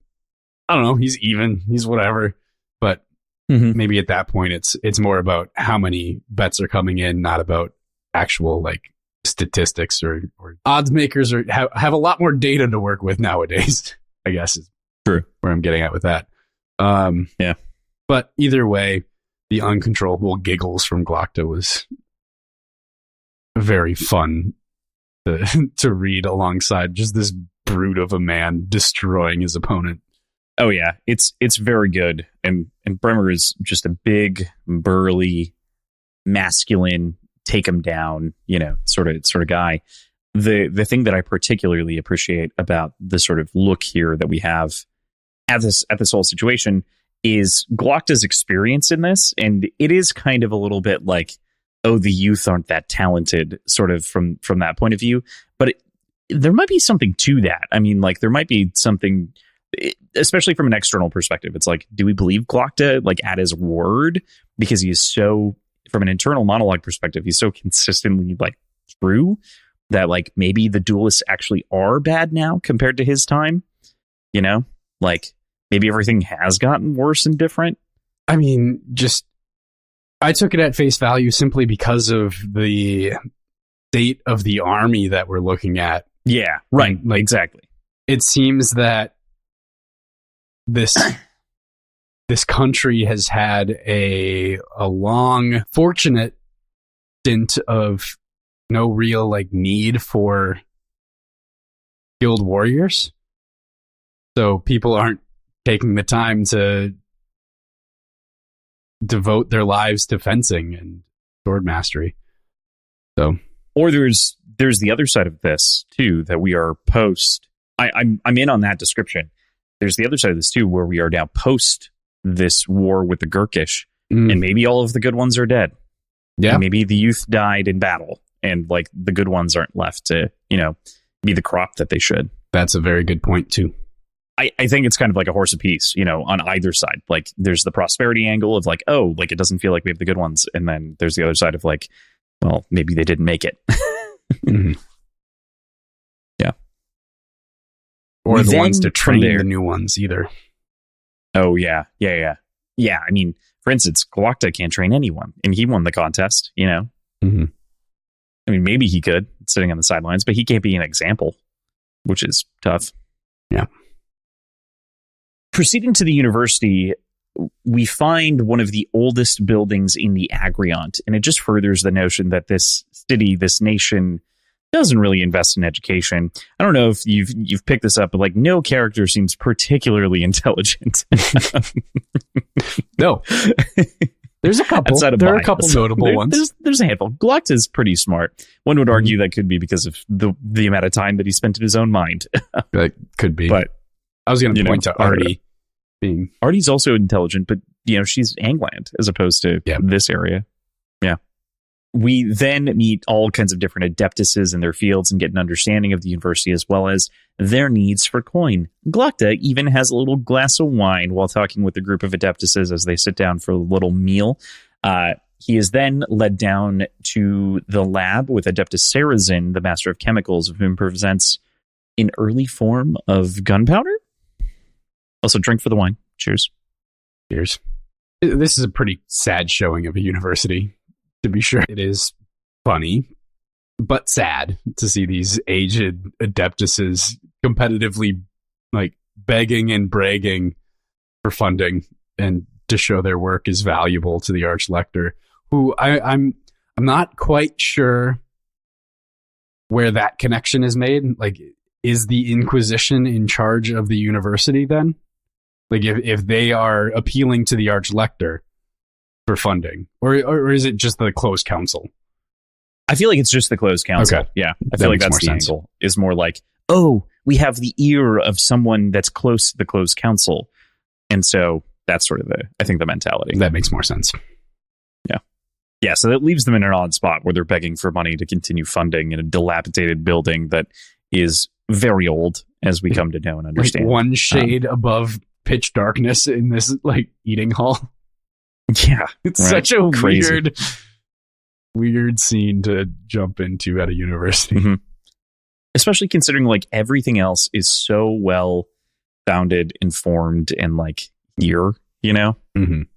I don't know, he's even, he's whatever. But maybe at that point it's more about how many bets are coming in, not about actual like statistics or odds makers have a lot more data to work with nowadays, I guess is true where I'm getting at with that. Yeah. But either way, the uncontrollable giggles from Glokta was very fun to read alongside just this brute of a man destroying his opponent. Oh yeah, it's very good, and Bremer is just a big, burly, masculine, take him down, you know, sort of guy. The thing that I particularly appreciate about the sort of look here that we have at this whole situation is Glokta's experience in this, and it is kind of a little bit like, oh, the youth aren't that talented, sort of from that point of view. But there might be something to that. I mean, like there might be something, especially from an external perspective. It's like, do we believe Glokta like at his word because he is so, from an internal monologue perspective, he's so consistently like true that like maybe the duelists actually are bad now compared to his time, you know, like maybe everything has gotten worse and different. I mean, I took it at face value simply because of the state of the army that we're looking at. Yeah, right. Like, exactly. It seems that this this country has had a long, fortunate stint of no real like need for skilled warriors. So people aren't taking the time to devote their lives to fencing and sword mastery. So, or there's the other side of this too, that we are post. I'm in on that description. There's the other side of this too, where we are now post this war with the Gurkish, and maybe all of the good ones are dead. Yeah, and maybe the youth died in battle, and like the good ones aren't left to, you know, be the crop that they should. That's a very good point too. I think it's kind of like a horse apiece, you know, on either side. Like there's the prosperity angle of like, oh, like it doesn't feel like we have the good ones, and then there's the other side of like, well, maybe they didn't make it. Yeah. Or the ones to train the new ones either. Oh, yeah. Yeah. I mean, for instance, Glokta can't train anyone, and he won the contest, you know? Mm-hmm. I mean, maybe he could, sitting on the sidelines, but he can't be an example, which is tough. Yeah. Proceeding to the university, we find one of the oldest buildings in the Agriont, and it just furthers the notion that this city, this nation, doesn't really invest in education. I don't know if you've picked this up, but like no character seems particularly intelligent. No. There's a couple. There are a couple notable ones. There's a handful. Glokta is pretty smart. One would argue that could be because of the amount of time that he spent in his own mind. That could be. But I was going to point to Artie. Artie's also intelligent, but you know, she's Angland as opposed to this area. Yeah. We then meet all kinds of different adeptuses in their fields and get an understanding of the university as well as their needs for coin. Glokta even has a little glass of wine while talking with the group of adeptuses as they sit down for a little meal. He is then led down to the lab with Adeptus Sarazin, the master of chemicals, of whom presents an early form of gunpowder. Also, drink for the wine. Cheers. Cheers. This is a pretty sad showing of a university, to be sure. It is funny, but sad to see these aged adeptuses competitively like begging and bragging for funding and to show their work is valuable to the Archlector, who I'm not quite sure where that connection is made. Like, is the Inquisition in charge of the university then? Like, if they are appealing to the Archlector for funding, or is it just the closed council? I feel like it's just the closed council. Okay. Yeah, I feel like that's the angle. Is more like, oh, we have the ear of someone that's close to the closed council, and so that's sort of I think the mentality. That makes more sense. Yeah. So that leaves them in an odd spot where they're begging for money to continue funding in a dilapidated building that is very old, as we come to know and understand. Like one shade above pitch darkness in this like eating hall. Yeah, it's such a weird scene to jump into at a university. Mm-hmm. Especially considering like everything else is so well founded, informed, and like here, you know, it's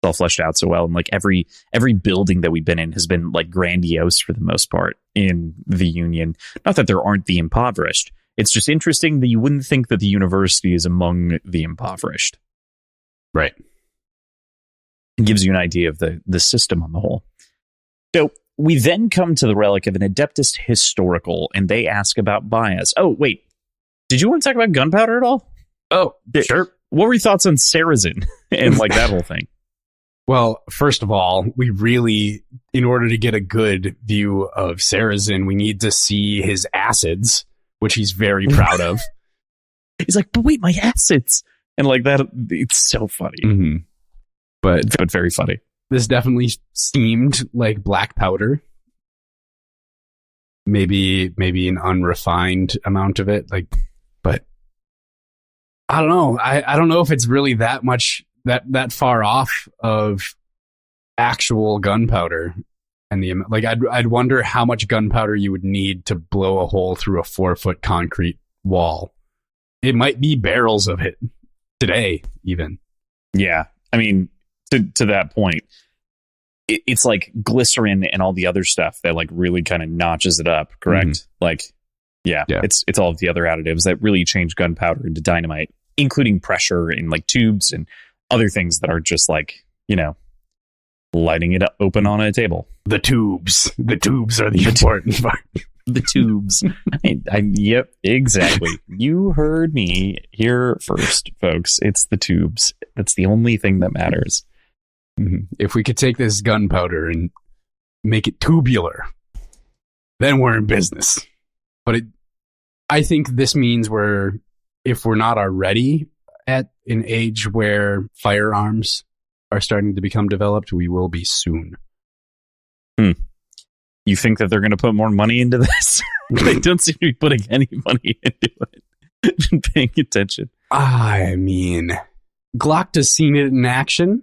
all fleshed out so well. And like every building that we've been in has been like grandiose for the most part in the Union. Not that there aren't the impoverished. It's just interesting that you wouldn't think that the university is among the impoverished. Right. It gives you an idea of the system on the whole. So we then come to the relic of an Adeptus Historical, and they ask about bias. Oh, wait. Did you want to talk about gunpowder at all? Oh, sure. What were your thoughts on Sarazin and like that whole thing? Well, first of all, we really, in order to get a good view of Sarazin, we need to see his acids, which he's very proud of. He's like, but wait, my acids. And like that, it's so funny. Mm-hmm. But very funny. This definitely seemed like black powder. Maybe an unrefined amount of it. Like, but I don't know. I don't know if it's really that much that far off of actual gunpowder. And I'd wonder how much gunpowder you would need to blow a hole through a 4-foot concrete wall. It might be barrels of it today, even. Yeah, I mean, to that point, it's like glycerin and all the other stuff that like really kind of notches it up. Correct? Mm-hmm. Like, yeah, it's all of the other additives that really change gunpowder into dynamite, including pressure in like tubes and other things that are just like, lighting it up open on a table. The tubes are the important part. The tubes. Yep, exactly. You heard me here first, folks. It's the tubes. That's the only thing that matters. Mm-hmm. If we could take this gunpowder and make it tubular, then we're in business. But I think this means if we're not already at an age where firearms are starting to become developed, we will be soon. You think that they're going to put more money into this? They don't seem to be putting any money into it. Paying attention. I mean, Glock has seen it in action.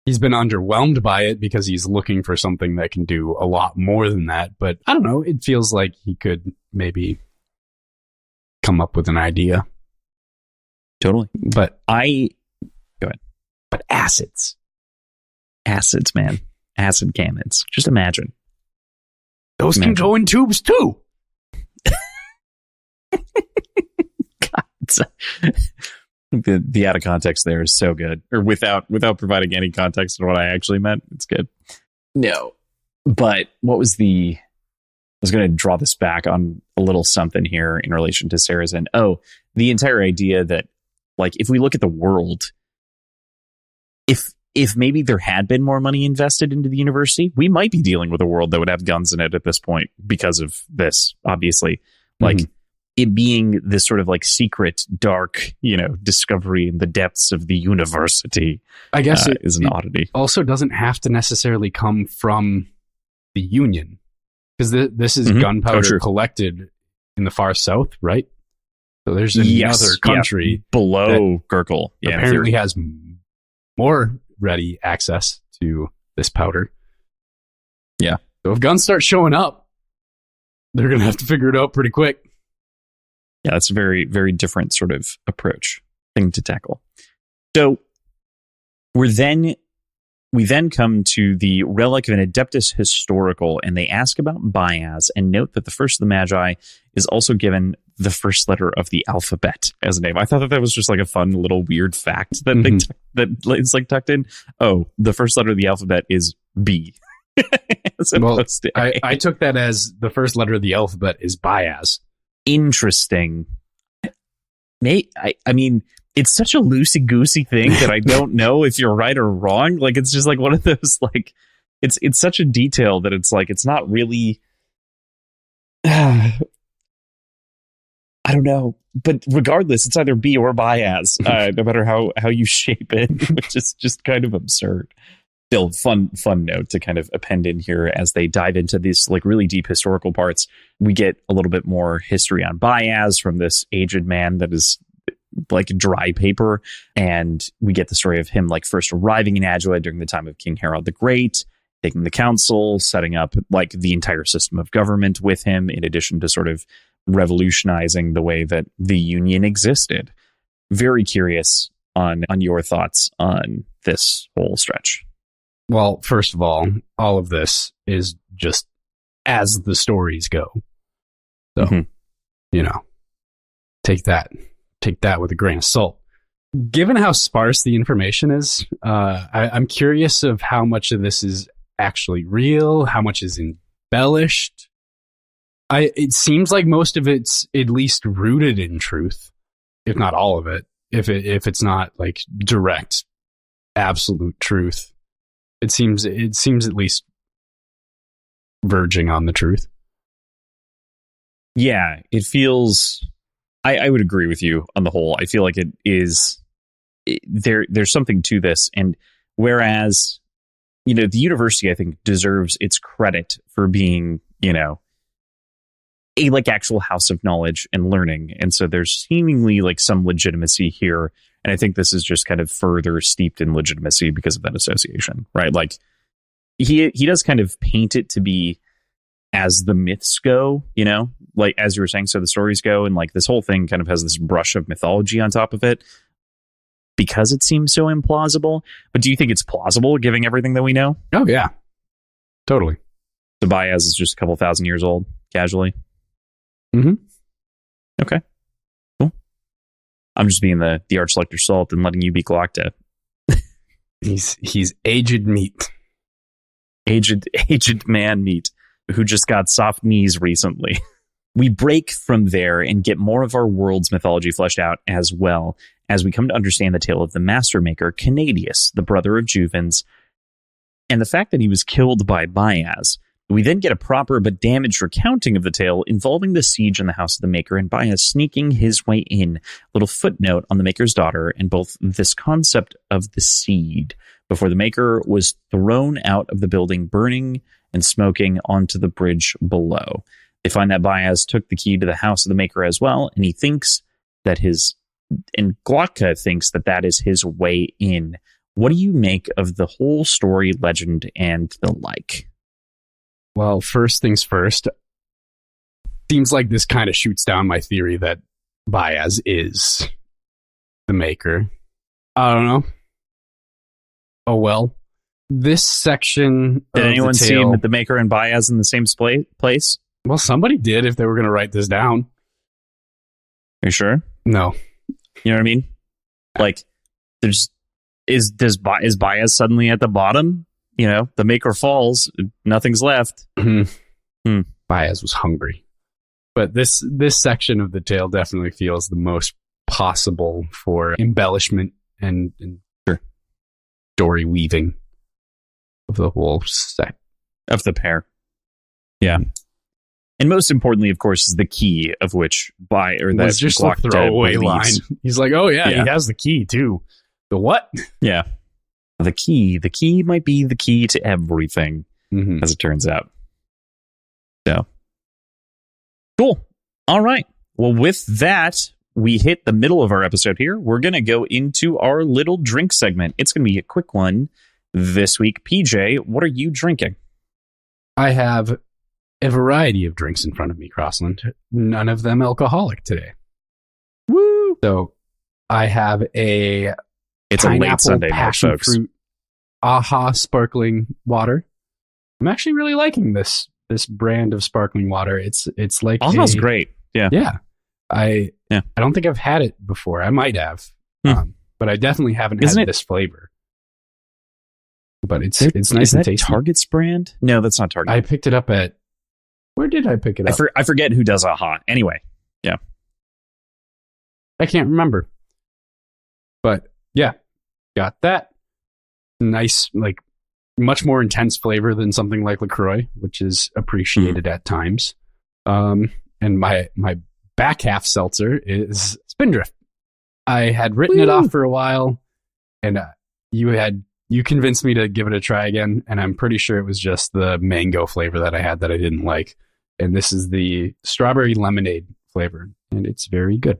He's been underwhelmed by it because he's looking for something that can do a lot more than that. But I don't know. It feels like he could maybe come up with an idea. Totally. But go ahead. But acids, man. Acid cannons. Just imagine. Those can go in tubes too. God. The out of context there is so good. Or without providing any context on what I actually meant. It's good. No. But what was I was going to draw this back on a little something here in relation to Sarah's end. Oh, the entire idea that, like, if we look at the world, if maybe there had been more money invested into the university, we might be dealing with a world that would have guns in it at this point because of this, obviously. Like, it being this sort of like secret, dark, discovery in the depths of the university. I guess it is an oddity. Also doesn't have to necessarily come from the Union, because this is gunpowder collected in the far south, right? So there's another country below Gurkle. Apparently has more ready access to this powder. Yeah. So if guns start showing up, they're going to have to figure it out pretty quick. Yeah, that's a very, very different sort of thing to tackle. So we then come to the relic of an Adeptus Historical, and they ask about Bias and note that the first of the Magi is also given the first letter of the alphabet as a name. I thought that was just like a fun little weird fact that that is like tucked in. Oh, the first letter of the alphabet is B. I took that as the first letter of the alphabet is Bias. Interesting. I mean, it's such a loosey-goosey thing that I don't know if you're right or wrong. Like, it's just like one of those, like, it's such a detail that it's like, it's not really, I don't know. But regardless, it's either B or Bias, no matter how you shape it, which is just kind of absurd. Still, fun note to kind of append in here as they dive into these like really deep historical parts. We get a little bit more history on Bias from this aged man that is like dry paper, and we get the story of him like first arriving in Adua during the time of King Harold the Great, taking the council, setting up like the entire system of government with him, in addition to sort of revolutionizing the way that the Union existed. Very curious on your thoughts on this whole stretch. Well, first of all of this is just as the stories go. So, take that with a grain of salt. Given how sparse the information is, I'm curious of how much of this is actually real, how much is embellished. It seems like most of it's at least rooted in truth, if not all of it. If it's not like direct, absolute truth, it seems at least verging on the truth. Yeah, it feels. I would agree with you on the whole. I feel like it is. There's something to this, and whereas the university, I think, deserves its credit for being a like actual house of knowledge and learning, and so there's seemingly like some legitimacy here, and I think this is just kind of further steeped in legitimacy because of that association, right? Like he does kind of paint it to be as the myths go, like as you were saying, so the stories go, and like this whole thing kind of has this brush of mythology on top of it because it seems so implausible. But do you think it's plausible given everything that we know? Oh yeah, totally. The Bias is just a couple thousand years old, casually. Okay, cool. I'm just being the Archlector Salt and letting you be Glockta. He's aged meat. Aged man meat who just got soft knees recently. We break from there and get more of our world's mythology fleshed out, as well as we come to understand the tale of the master maker, Canadius, the brother of Juvens, and the fact that he was killed by Bias. We then get a proper but damaged recounting of the tale involving the siege in the house of the maker and Bias sneaking his way in. Little footnote on the maker's daughter and both this concept of the seed before the maker was thrown out of the building, burning and smoking onto the bridge below. They find that Bias took the key to the house of the maker as well, and he thinks that and Glocka thinks that is his way in. What do you make of the whole story, legend, and the like? Well, first things first, seems like this kind of shoots down my theory that Bias is the maker. I don't know. Oh, well. This section Did of anyone the see tale, the maker and Bias in the same place? Well, somebody did if they were going to write this down. Are you sure? No. You know what I mean? Like, is Bias suddenly at the bottom? You know, the maker falls, nothing's left. Bias was hungry. But this section of the tale definitely feels the most possible for embellishment and story weaving of the whole set. Of the pair. Yeah. And most importantly, of course, is the key of which was just a throwaway line. He's like, oh yeah, he has the key too. The what? Yeah. The key might be the key to everything, as it turns out. So, cool. All right. Well, with that, we hit the middle of our episode here. We're going to go into our little drink segment. It's going to be a quick one this week. PJ, what are you drinking? I have a variety of drinks in front of me, Crossland. None of them alcoholic today. Woo! So, I have It's a late Sunday night, folks. Fruit AHA sparkling water. I'm actually really liking this brand of sparkling water. It's like AHA's great. Yeah. Yeah. I don't think I've had it before. I might have, but I definitely haven't had this flavor. But it's nice and tasty. Target's brand? No, that's not Target. I picked it up at. Where did I pick it up? I forget who does AHA. Anyway, yeah. I can't remember. But yeah, got that. Nice, like much more intense flavor than something like LaCroix, which is appreciated at times. And my back half seltzer is Spindrift. I had written it off for a while, and you convinced me to give it a try again, and I'm pretty sure it was just the mango flavor that I had that I didn't like. And this is the strawberry lemonade flavor, and it's very good.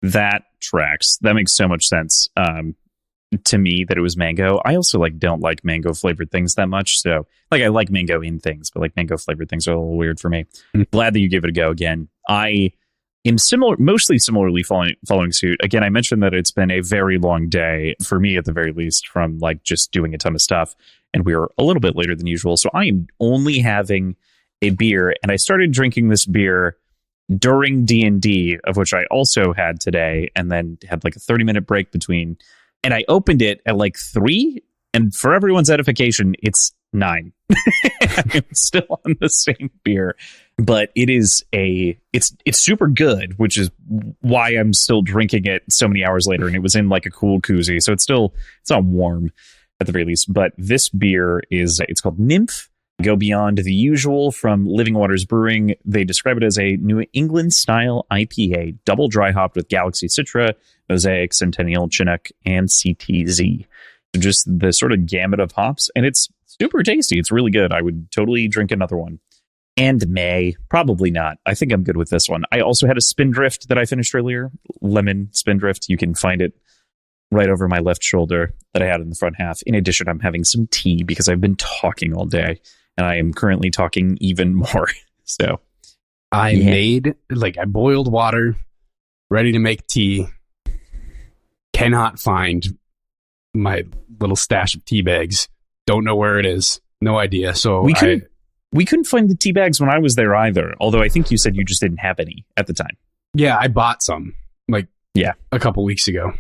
That tracks. That makes so much sense to me that it was mango. I also don't like mango flavored things that much. So I like mango in things, but mango flavored things are a little weird for me. Glad that you give it a go again. I am mostly similarly following suit. Again, I mentioned that it's been a very long day for me at the very least from just doing a ton of stuff. And we were a little bit later than usual. So I am only having a beer, and I started drinking this beer during D&D, of which I also had today, and then had a 30-minute break between. And I opened it at 3, and for everyone's edification, it's 9. I'm still on the same beer, but it's super good, which is why I'm still drinking it so many hours later. And it was in a cool koozie, so it's not warm at the very least. But this beer it's called Nymph. Go beyond the usual from Living Waters Brewing. They describe it as a New England style IPA, double dry hopped with Galaxy Citra, Mosaic, Centennial, Chinook, and CTZ. So just the sort of gamut of hops, and it's super tasty. It's really good. I would totally drink another one. And May, probably not. I think I'm good with this one. I also had a Spindrift that I finished earlier, lemon Spindrift. You can find it right over my left shoulder that I had in the front half. In addition, I'm having some tea because I've been talking all day. And I am currently talking even more. So I boiled water, ready to make tea. Cannot find my little stash of tea bags. Don't know where it is. No idea. So we couldn't find the tea bags when I was there either. Although I think you said you just didn't have any at the time. Yeah, I bought some a couple weeks ago.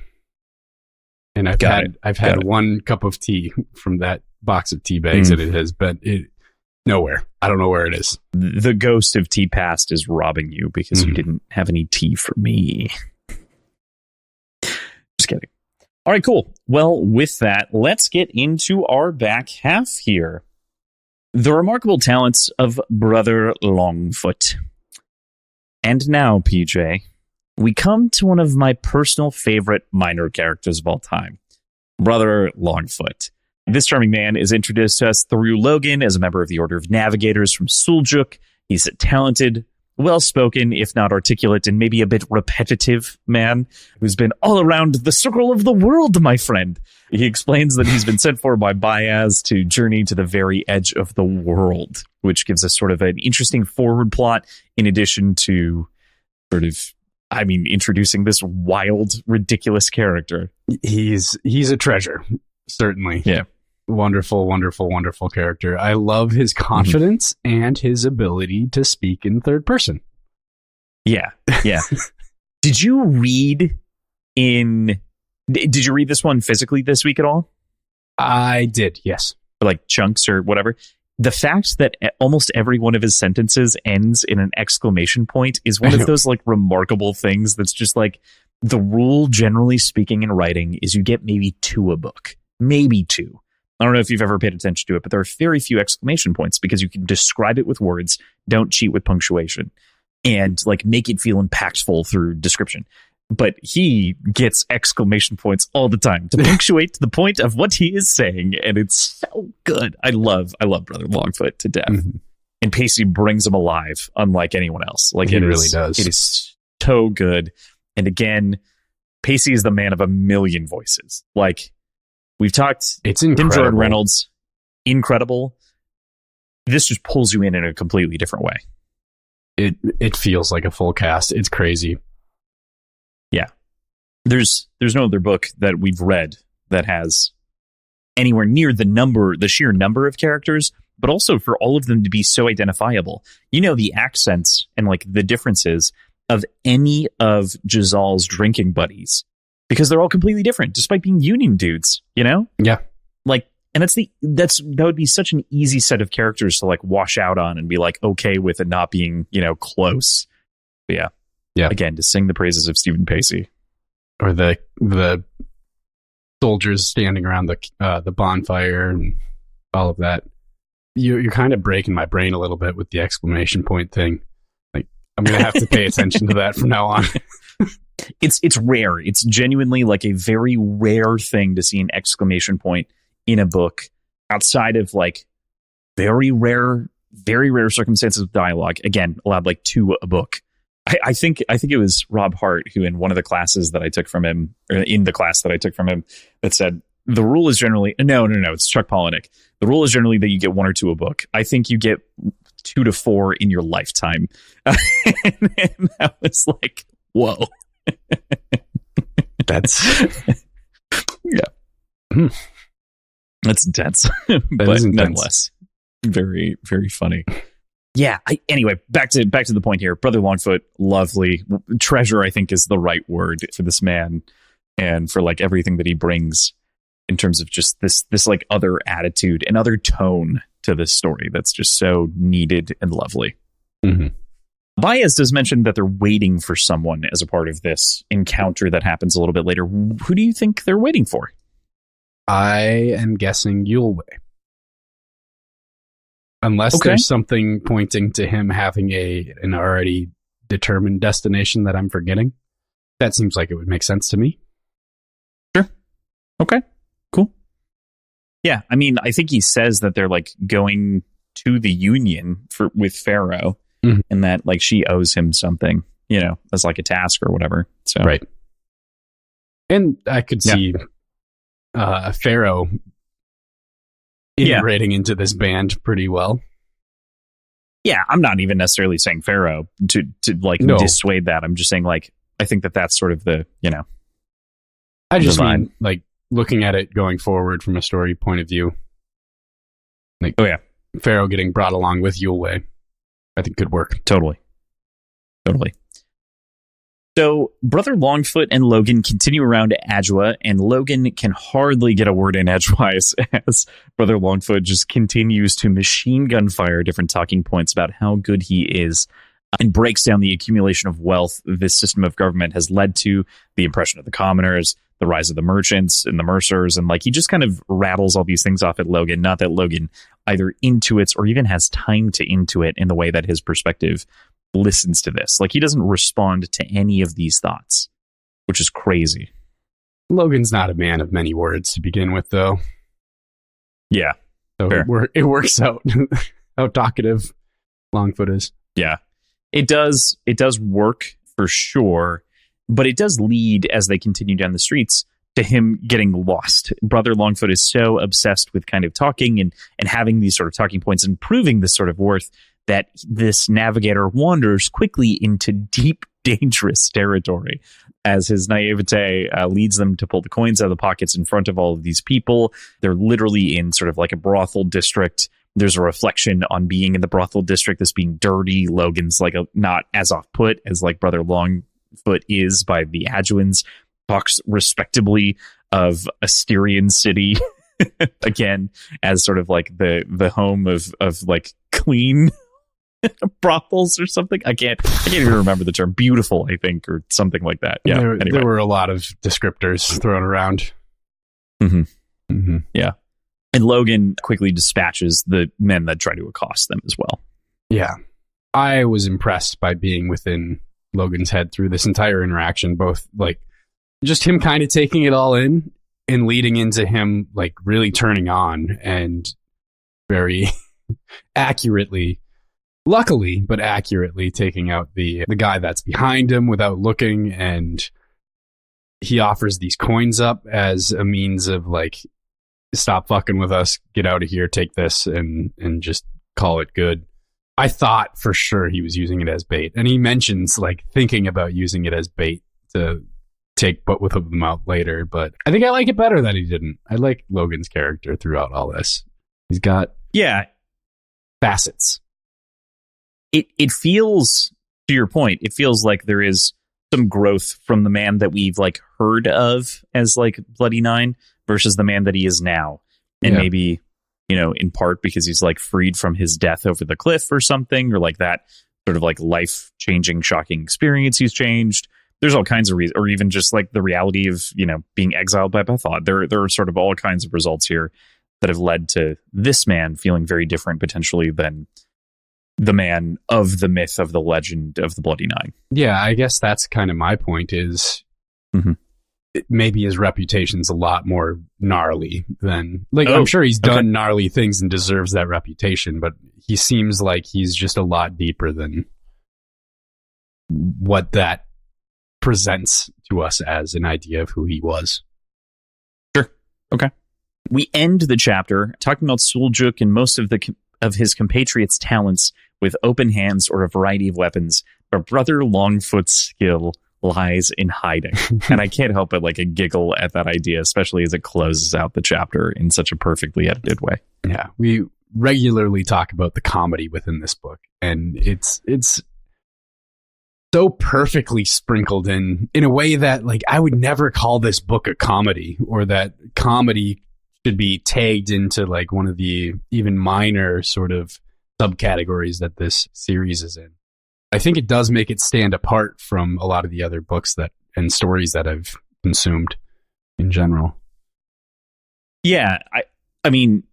And I've had one cup of tea from that box of tea bags, and it has been nowhere. I don't know where it is. The ghost of tea past is robbing you because you didn't have any tea for me. Just kidding. All right, cool. Well, with that, let's get into our back half here. The remarkable talents of Brother Longfoot. And now, PJ, we come to one of my personal favorite minor characters of all time, Brother Longfoot. This charming man is introduced to us through Logan as a member of the Order of Navigators from Suljuk. He's a talented, well-spoken, if not articulate, and maybe a bit repetitive man who's been all around the circle of the world, my friend. He explains that he's been sent for by Baez to journey to the very edge of the world, which gives us sort of an interesting forward plot in addition to introducing this wild, ridiculous character. He's a treasure, certainly. Yeah. Wonderful, wonderful, wonderful character. I love his confidence and his ability to speak in third person. Yeah. Did you read this one physically this week at all? I did, yes. Or like chunks or whatever. The fact that almost every one of his sentences ends in an exclamation point is one of those like remarkable things that's just like the rule, generally speaking, in writing is you get maybe 2 a book. Maybe 2. I don't know if you've ever paid attention to it, but there are very few exclamation points because you can describe it with words, don't cheat with punctuation, and like make it feel impactful through description. But he gets exclamation points all the time to punctuate the point of what he is saying, and it's so good. I love Brother Longfoot to death. And Pacey brings him alive, unlike anyone else. Like he really does. It is so good. And again, Pacey is the man of a million voices. Like we've talked, it's incredible. Tim Jordan Reynolds, incredible. This just pulls you in a completely different way. It feels like a full cast. It's crazy. Yeah. There's no other book that we've read that has anywhere near the sheer number of characters, but also for all of them to be so identifiable. You know, the accents and like the differences of any of Jazal's drinking buddies, because they're all completely different, despite being Union dudes, you know? Yeah. Like, and that would be such an easy set of characters to like wash out on and be like okay with it not being, you know, close. But yeah. Yeah. Again, to sing the praises of Stephen Pacey. Or the soldiers standing around the bonfire and all of that. You're kind of breaking my brain a little bit with the exclamation point thing. Like I'm gonna have to pay attention to that from now on. It's rare. It's genuinely like a very rare thing to see an exclamation point in a book outside of like very rare circumstances of dialogue. Again, allowed like 2 a book. I think it was Rob Hart who in one of the classes that I took from him, or in the class that I took from him, that said the rule is generally no, it's Chuck Palahniuk. The rule is generally that you get 1 or 2 a book. I think you get 2 to 4 in your lifetime. And that was like, whoa. That's yeah. That's intense. But nonetheless, very, very funny. Yeah. Anyway, back to the point here. Brother Longfoot, lovely treasure. I think is the right word for this man, and for like everything that he brings in terms of just this like other attitude and other tone to this story that's just so needed and lovely. Baez does mention that they're waiting for someone as a part of this encounter that happens a little bit later. Who do you think they're waiting for? I am guessing Yulway. Unless there's something pointing to him having an already determined destination that I'm forgetting. That seems like it would make sense to me. Sure. Okay. Cool. Yeah, I mean, I think he says that they're like going to the Union with Pharaoh, and that like she owes him something, you know, as like a task or whatever. So right. And I could see Pharaoh integrating into this band pretty well. Yeah, I'm not even necessarily saying Pharaoh to like dissuade that. I'm just saying like I think that's sort of the, you know. I just mean like looking at it going forward from a story point of view. Like Pharaoh getting brought along with Yulway, I think could work. Totally. So Brother Longfoot and Logan continue around Adwa, and Logan can hardly get a word in edgewise as Brother Longfoot just continues to machine gun fire different talking points about how good he is and breaks down the accumulation of wealth this system of government has led to, the oppression of the commoners, the rise of the merchants and the mercers, and like he just kind of rattles all these things off at Logan. Not that Logan either intuits or even has time to intuit in the way that his perspective listens to this. Like he doesn't respond to any of these thoughts, which is crazy. Logan's not a man of many words to begin with, though. Yeah. So it works out how talkative Longfoot is. Yeah. It does work for sure, but it does lead, as they continue down the streets, to him getting lost. Brother Longfoot is so obsessed with kind of talking and having these sort of talking points and proving this sort of worth that this navigator wanders quickly into deep, dangerous territory as his naivete leads them to pull the coins out of the pockets in front of all of these people. They're literally in sort of like a brothel district. There's a reflection on being in the brothel district, this being dirty. Logan's like not as off-put as like Brother Longfoot is by the Adjuans. Talks respectably of Asterian City again as sort of like the home of like clean brothels or something. I can't even remember the term. Beautiful, I think, or something like that. Yeah. Anyway. There were a lot of descriptors thrown around. Mm-hmm. Mm-hmm. Yeah. And Logan quickly dispatches the men that try to accost them as well. Yeah. I was impressed by being within Logan's head through this entire interaction, both like just him kind of taking it all in and leading into him like really turning on and very luckily, but accurately taking out the guy that's behind him without looking. And he offers these coins up as a means of like, stop fucking with us, get out of here, take this and just call it good. I thought for sure he was using it as bait. And he mentions like thinking about using it as bait to take both of them out later. But I think I like it better that he didn't. I like Logan's character throughout all this. He's got facets. It feels, to your point, it feels like there is some growth from the man that we've like heard of as like Bloody Nine versus the man that he is now. And maybe, you know, in part because he's like freed from his death over the cliff or something, or like that sort of like life-changing, shocking experience he's changed. There's all kinds of reasons, or even just like the reality of, you know, being exiled by Bethod. There are sort of all kinds of results here that have led to this man feeling very different potentially than the man of the myth of the legend of the Bloody Nine. Yeah, I guess that's kind of my point is maybe his reputation's a lot more gnarly than like, I'm sure he's done gnarly things and deserves that reputation, but he seems like he's just a lot deeper than what that presents to us as an idea of who he was. Sure. Okay. We end the chapter talking about Suljuk and most of his compatriots' talents with open hands or a variety of weapons, but Brother Longfoot's skill lies in hiding. And I can't help but like a giggle at that idea, especially as it closes out the chapter in such a perfectly edited way. Yeah, we regularly talk about the comedy within this book, and it's so perfectly sprinkled in a way that like I would never call this book a comedy, or that comedy should be tagged into like one of the even minor sort of subcategories that this series is in. I think it does make it stand apart from a lot of the other books and stories that I've consumed in general. Yeah, I mean,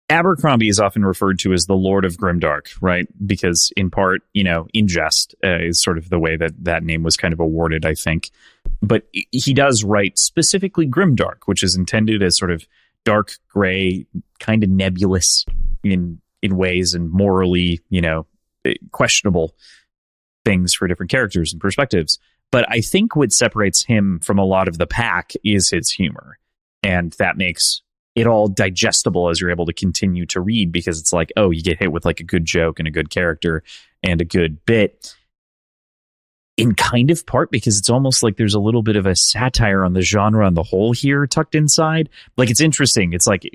Abercrombie is often referred to as the Lord of Grimdark, right? Because in part, you know, in jest is sort of the way that name was kind of awarded, I think. But he does write specifically Grimdark, which is intended as sort of dark gray, kind of nebulous in ways and morally, you know, questionable things for different characters and perspectives. But I think what separates him from a lot of the pack is his humor. And that makes it all digestible as you're able to continue to read, because it's like, oh, you get hit with like a good joke and a good character and a good bit. In kind of part because it's almost like there's a little bit of a satire on the genre on the whole here tucked inside. Like, it's interesting. It's like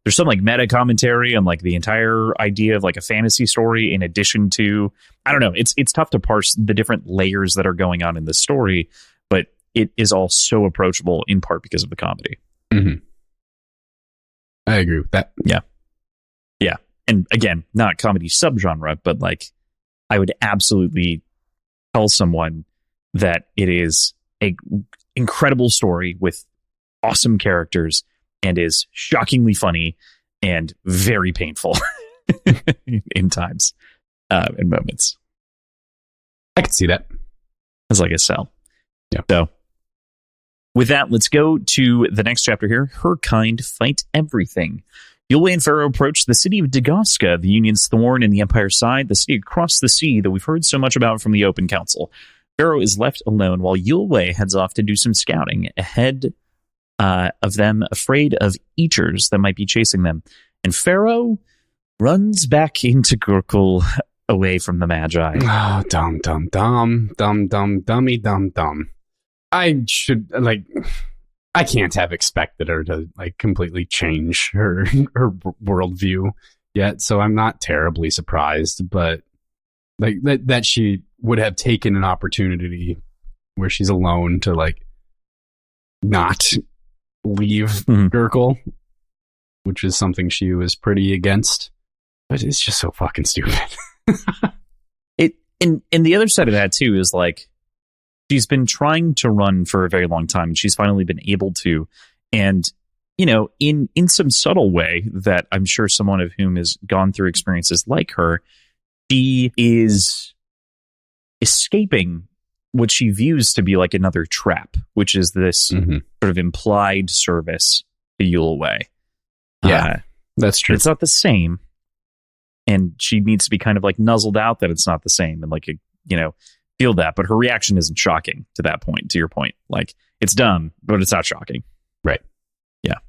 there's some like meta commentary on like the entire idea of like a fantasy story in addition to, I don't know, it's tough to parse the different layers that are going on in the story, but it is all so approachable in part because of the comedy. Mm-hmm. I agree with that. Yeah. And again, not comedy subgenre, but like I would absolutely tell someone that it is a incredible story with awesome characters and is shockingly funny and very painful in times and moments. I can see that. It's like a sell. Yeah. So with that, let's go to the next chapter here. Her kind fight everything. Yulwei and Pharaoh approach the city of Dagoska, the Union's thorn in the Empire's side, the city across the sea that we've heard so much about from the Open Council. Pharaoh is left alone while Yulwei heads off to do some scouting ahead of them, afraid of eaters that might be chasing them. And Pharaoh runs back into Gurkul away from the Magi. Oh, dumb. I should, like, I can't have expected her to, like, completely change her worldview yet, so I'm not terribly surprised, but, like, that she would have taken an opportunity where she's alone to, like, not leave Gurkul, which is something she was pretty against, but it's just so fucking stupid. And the other side of that, too, is, like, she's been trying to run for a very long time, and she's finally been able to. And, you know, in some subtle way that I'm sure someone of whom has gone through experiences like her, she is escaping what she views to be like another trap, which is this sort of implied service to Yulwei. Yeah, that's true. It's not the same. And she needs to be kind of like nuzzled out that it's not the same and like, you know, feel that, but her reaction isn't shocking to that point, to your point. Like, it's dumb, but it's not shocking. Right. Yeah.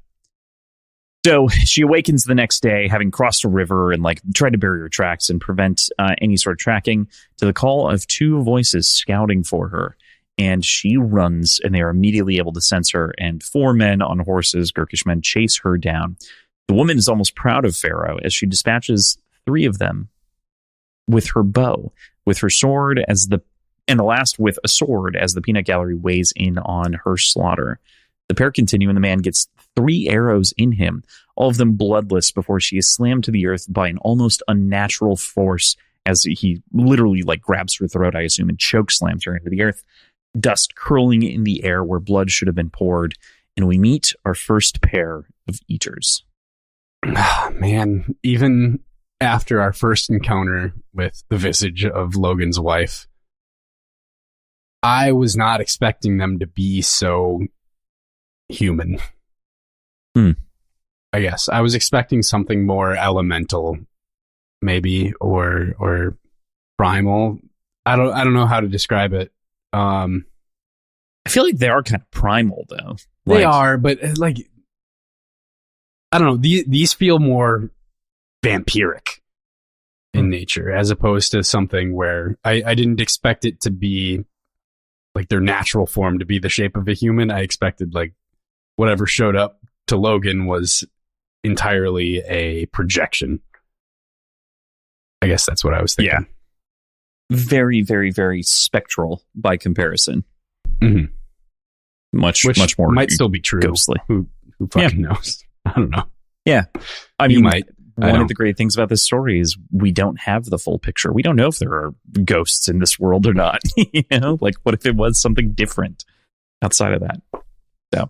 So she awakens the next day, having crossed a river and like tried to bury her tracks and prevent any sort of tracking, to the call of two voices scouting for her. And she runs, and they are immediately able to sense her, and four men on horses, Gurkish men, chase her down. The woman is almost proud of Pharaoh as she dispatches three of them with her bow, with her sword and the last with a sword as the peanut gallery weighs in on her slaughter. The pair continue, and the man gets 3 arrows in him, all of them bloodless, before she is slammed to the earth by an almost unnatural force as he literally like grabs her throat, I assume, and choke slams her into the earth, dust curling in the air where blood should have been poured, and we meet our first pair of eaters. Man, even after our first encounter with the visage of Logan's wife, I was not expecting them to be so human. I guess I was expecting something more elemental, maybe, or primal. I don't know how to describe it. I feel like they are kind of primal, though. They are, but like, I don't know. These feel more vampiric in nature, as opposed to something where I didn't expect it to be like their natural form to be the shape of a human. I expected like whatever showed up to Logan was entirely a projection. I guess that's what I was thinking. Yeah. Very, very, very spectral by comparison. Much more might still be true. Ghostly. Who fucking knows? I don't know. Yeah. I mean, you might. One of the great things about this story is we don't have the full picture. We don't know if there are ghosts in this world or not. You know, like what if it was something different outside of that? So,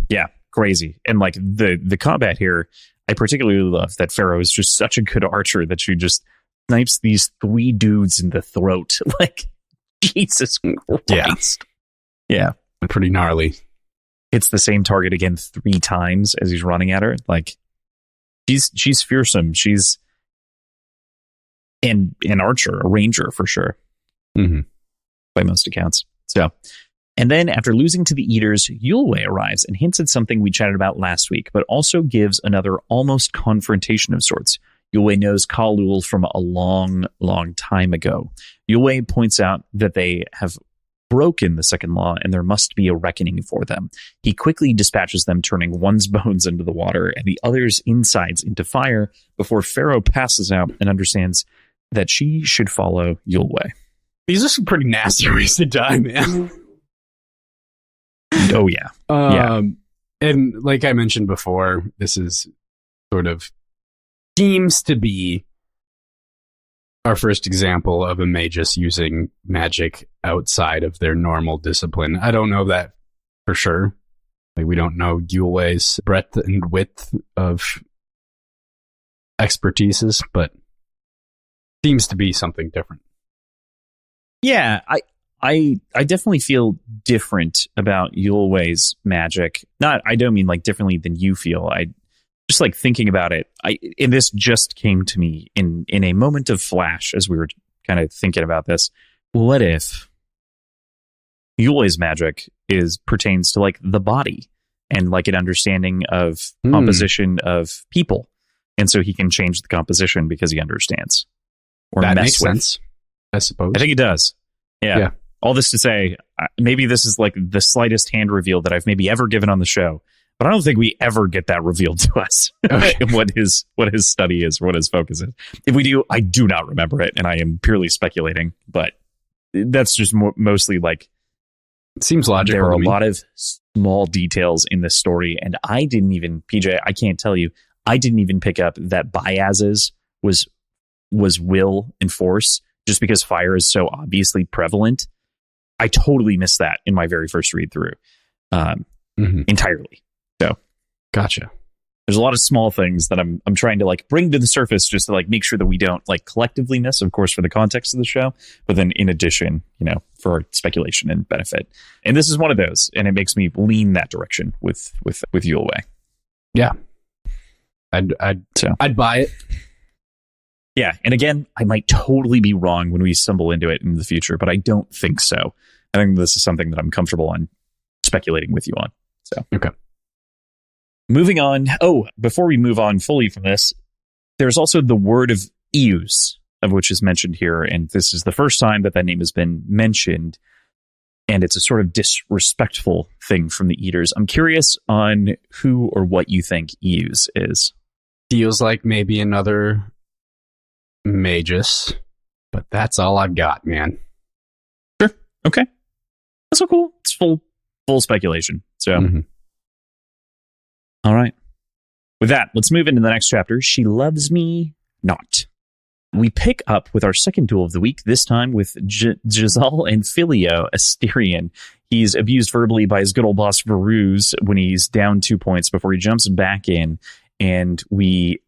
yeah, crazy. And like the combat here, I particularly love that Pharaoh is just such a good archer that she just snipes these 3 dudes in the throat. Like, Jesus Christ. Yeah. Pretty gnarly. Hits the same target again 3 times as he's running at her. Like, she's fearsome. She's an archer, a ranger for sure, by most accounts. So, and then after losing to the Eaters, Yulwei arrives and hints at something we chatted about last week, but also gives another almost confrontation of sorts. Yulwei knows Kalul from a long, long time ago. Yulwei points out that they have broken the second law, and there must be a reckoning for them. He quickly dispatches them, turning one's bones into the water and the other's insides into fire before Pharaoh passes out and understands that she should follow Yulwei. These are some pretty nasty ways to die, man. Oh, yeah. Yeah. And like I mentioned before, this is sort of seems to be our first example of a magus using magic outside of their normal discipline. I don't know that for sure. Like, we don't know Yulwei's breadth and width of expertises, but seems to be something different. Yeah, I definitely feel different about Yulwei's magic. I don't mean like differently than you feel. I just like thinking about it. And this just came to me in a moment of flash as we were kind of thinking about this. What if Yulwei's magic pertains to like the body and like an understanding of composition of people, and so he can change the composition because he understands. Or that mess makes with. sense, I suppose. I think it does. Yeah. All this to say, maybe this is like the slightest hand reveal that I've maybe ever given on the show, but I don't think we ever get that revealed to us. Okay. what his study is, what his focus is. If we do, I do not remember it, and I am purely speculating. But that's just mostly like, it seems logical. There are a lot of small details in this story, and I didn't even, PJ, I can't tell you, I didn't even pick up that Biaz's was will and force, just because fire is so obviously prevalent. I totally missed that in my very first read through entirely. So, gotcha. There's a lot of small things that I'm trying to like bring to the surface just to like make sure that we don't like collectively miss, of course, for the context of the show, but then in addition, for our speculation and benefit. And this is one of those, and it makes me lean that direction with Yulwei. Yeah. I'd buy it. Yeah, and again, I might totally be wrong when we stumble into it in the future, but I don't think so. I think this is something that I'm comfortable on speculating with you on. So, okay. Moving on. Oh, before we move on fully from this, there's also the word of Eus, of which is mentioned here, and this is the first time that name has been mentioned, and it's a sort of disrespectful thing from the Eaters. I'm curious on who or what you think Eus is. Feels like maybe another magus, but that's all I've got, man. Sure. Okay. That's so cool. It's full speculation. So, All right. With that, let's move into the next chapter. She Loves Me Not. We pick up with our second duel of the week, this time with Jazal and Filio Asterion. He's abused verbally by his good old boss Varuz when he's down 2 points before he jumps back in, and we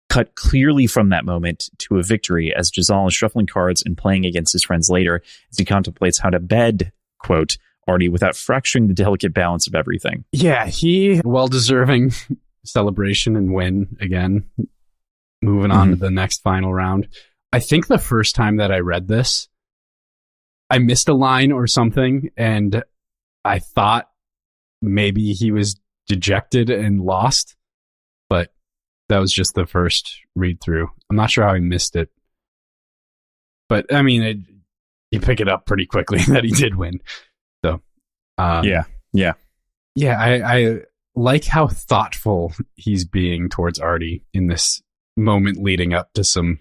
cut clearly from that moment to a victory as Jazal is shuffling cards and playing against his friends later as he contemplates how to bed, quote, Artie without fracturing the delicate balance of everything. Yeah, he well-deserving celebration and win again. Moving on to the next final round. I think the first time that I read this, I missed a line or something, and I thought maybe he was dejected and lost, but that was just the first read through. I'm not sure how I missed it. But, I mean, you pick it up pretty quickly that he did win. So, Yeah, I like how thoughtful he's being towards Artie in this moment leading up to some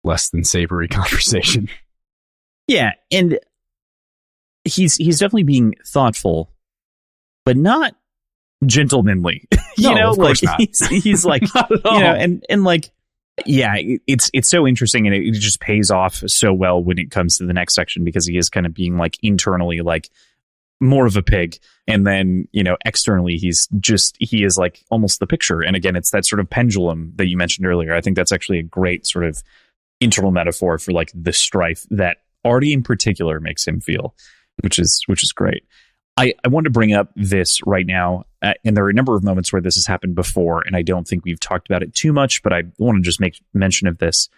less than savory conversation. Yeah, and he's definitely being thoughtful, but not gentlemanly. Of course not. He's like, and like, yeah, it's so interesting, and it just pays off so well when it comes to the next section, because he is kind of being like internally like more of a pig, and then externally he is like almost the picture. And again, it's that sort of pendulum that you mentioned earlier. I think that's actually a great sort of internal metaphor for like the strife that Artie in particular makes him feel, which is great. I want to bring up this right now, and there are a number of moments where this has happened before, and I don't think we've talked about it too much, but I want to just make mention of this.